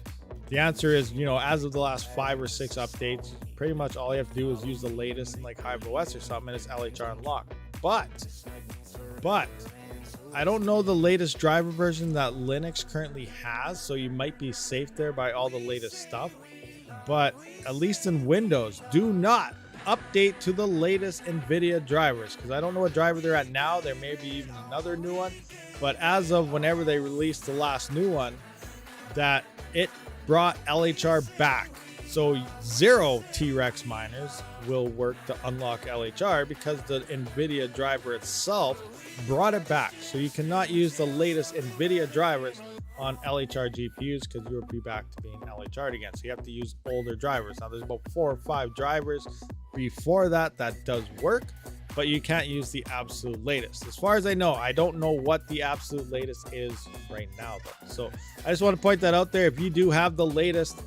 the answer is, you know, as of the last 5 or 6 updates, pretty much all you have to do is use the latest in like HiveOS or something, and it's LHR unlocked. But I don't know the latest driver version that Linux currently has, so you might be safe there by all the latest stuff. but at least in Windows, do not update to the latest NVIDIA drivers, because I don't know what driver they're at now. There may be even another new one, but as of whenever they released the last new one, that it brought LHR back. So 0 T-Rex miners will work to unlock LHR because the NVIDIA driver itself brought it back. So you cannot use the latest NVIDIA drivers on LHR GPUs because you will be back to being LHR'd again. So you have to use older drivers. Now there's about 4 or 5 drivers before that does work, but you can't use the absolute latest. As far as I know, I don't know what the absolute latest is right now though. So I just want to point that out there. If you do have the latest,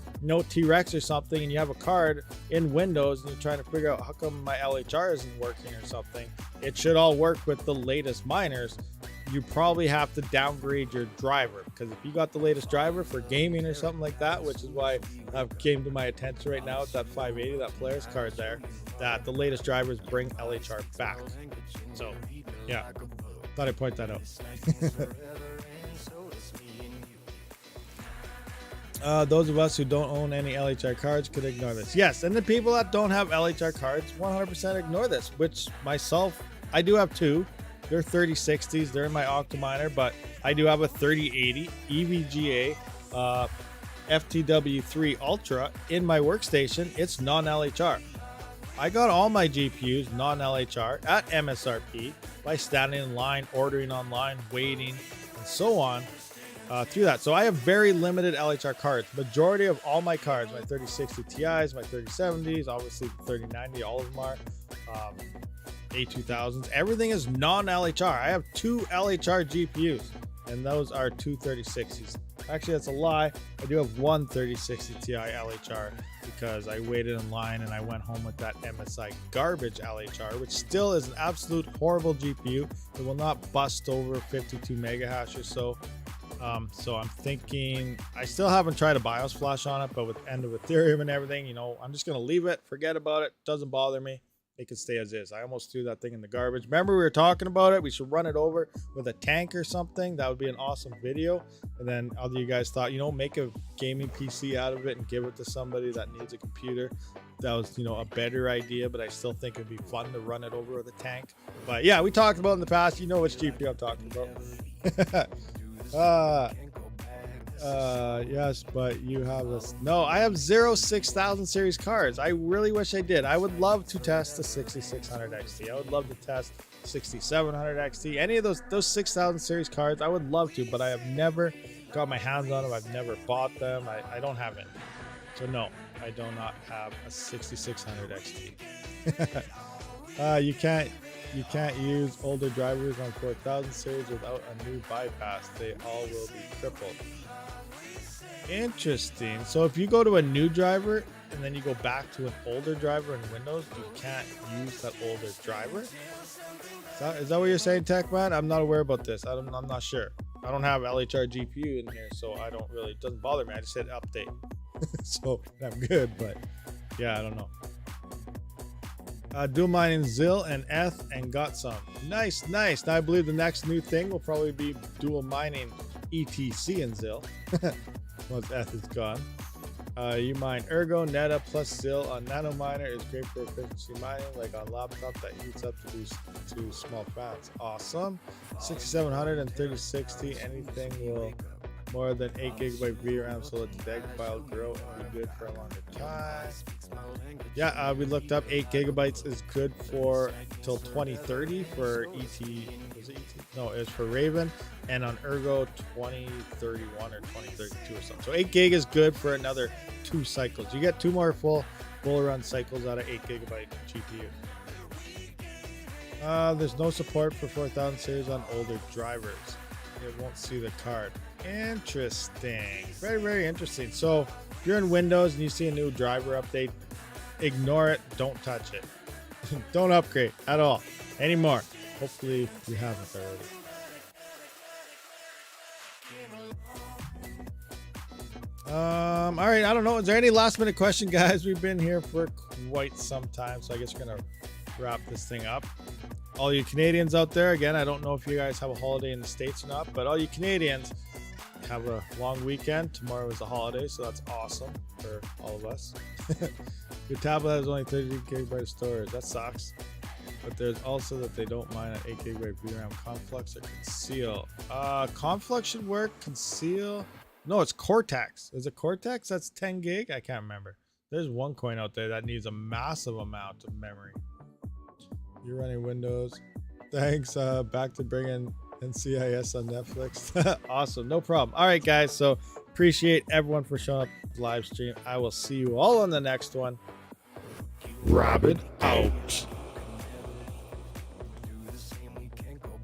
T-Rex or something, and you have a card in Windows and you're trying to figure out how come my LHR isn't working or something, it should all work with the latest miners. You probably have to downgrade your driver, because if you got the latest driver for gaming or something like that, which is why I've came to my attention right now with that 580, that player's card there, that the latest drivers bring LHR back. So yeah, thought I'd point that out. Those of us who don't own any LHR cards could ignore this. Yes, and the people that don't have LHR cards 100% ignore this, which myself, I do have 2. They're 3060s. They're in my OCTOMINER, but I do have a 3080 EVGA FTW3 Ultra in my workstation. It's non-LHR. I got all my GPUs non-LHR at MSRP by standing in line, ordering online, waiting, and so on through that. So I have very limited LHR cards. Majority of all my cards, my 3060 Ti's, my 3070s, obviously the 3090, all of them are. A2000s, everything is non-LHR. I have 2 LHR GPUs, and those are 2 3060s. Actually, that's a lie. I do have 1 3060 Ti LHR because I waited in line and I went home with that MSI garbage LHR, which still is an absolute horrible GPU. It will not bust over 52 mega hash or so. So I'm thinking, I still haven't tried a BIOS flash on it, but with end of Ethereum and everything, I'm just going to leave it, forget about it. Doesn't bother me. It can stay as is. I almost threw that thing in the garbage. Remember, we were talking about it. We should run it over with a tank or something. That would be an awesome video. And then other you guys thought, make a gaming PC out of it and give it to somebody that needs a computer. That was, a better idea, but I still think it'd be fun to run it over with a tank. But yeah, we talked about it in the past. You know which GPU I'm talking about. Yes, but you have this. No, I have 0 6000 series cards. I really wish I did. I would love to test the 6600 XT. I would love to test 6700 XT. Any of those 6000 series cards, I would love to, but I have never got my hands on them. I've never bought them. I don't have it. So no, I do not have a 6600 XT. You can't use older drivers on 4000 series without a new bypass. They all will be crippled. Interesting. So if you go to a new driver and then you go back to an older driver in Windows, you can't use that older driver? Is that what you're saying, TechMan? I'm not aware about this. I'm not sure. I don't have LHR GPU in here, so I don't really, it doesn't bother me. I just hit update. So I'm good, but yeah, I don't know. Dual mining ZIL and ETH and got some. Nice. Now I believe the next new thing will probably be dual mining ETC and ZIL. Once ETH is gone. You mine Ergo, Neta plus ZIL on Nanominer is great for efficiency mining, like on laptop that heats up to small fans. Awesome. 6700 and 3060, anything will more than 8 gigabyte VRAM, so let the DAG file grow and be good for a longer time. Yeah, we looked up 8 gigabytes is good for till 2030 for ET. Was it ET? No, it was for Raven, and on Ergo 2031 or 2032 or something. So 8 gig is good for another 2 cycles. You get 2 more full run cycles out of 8 gigabyte GPU. There's no support for 4000 series on older drivers. It won't see the card. Interesting. Very, very interesting. So if you're in Windows and you see a new driver update, ignore it. Don't touch it. Don't upgrade at all anymore. Hopefully you haven't already. All right, I don't know. Is there any last minute question, guys? We've been here for quite some time, so I guess we're gonna wrap this thing up. All you Canadians out there, again, I don't know if you guys have a holiday in the States or not, but all you Canadians, have a long weekend. Tomorrow is a holiday, so that's awesome for all of us. Your tablet has only 32 gigabytes of storage. That sucks. But there's also that they don't mine at 8 gigabyte VRAM. Conflux or Conceal. Conflux should work. Conceal. No, it's Cortex. Is it Cortex? That's 10 gig? I can't remember. There's one coin out there that needs a massive amount of memory. You're running Windows. Thanks. Back to bringing NCIS on Netflix. Awesome. No problem. All right, guys. So appreciate everyone for showing up live stream. I will see you all on the next one. Rabid out.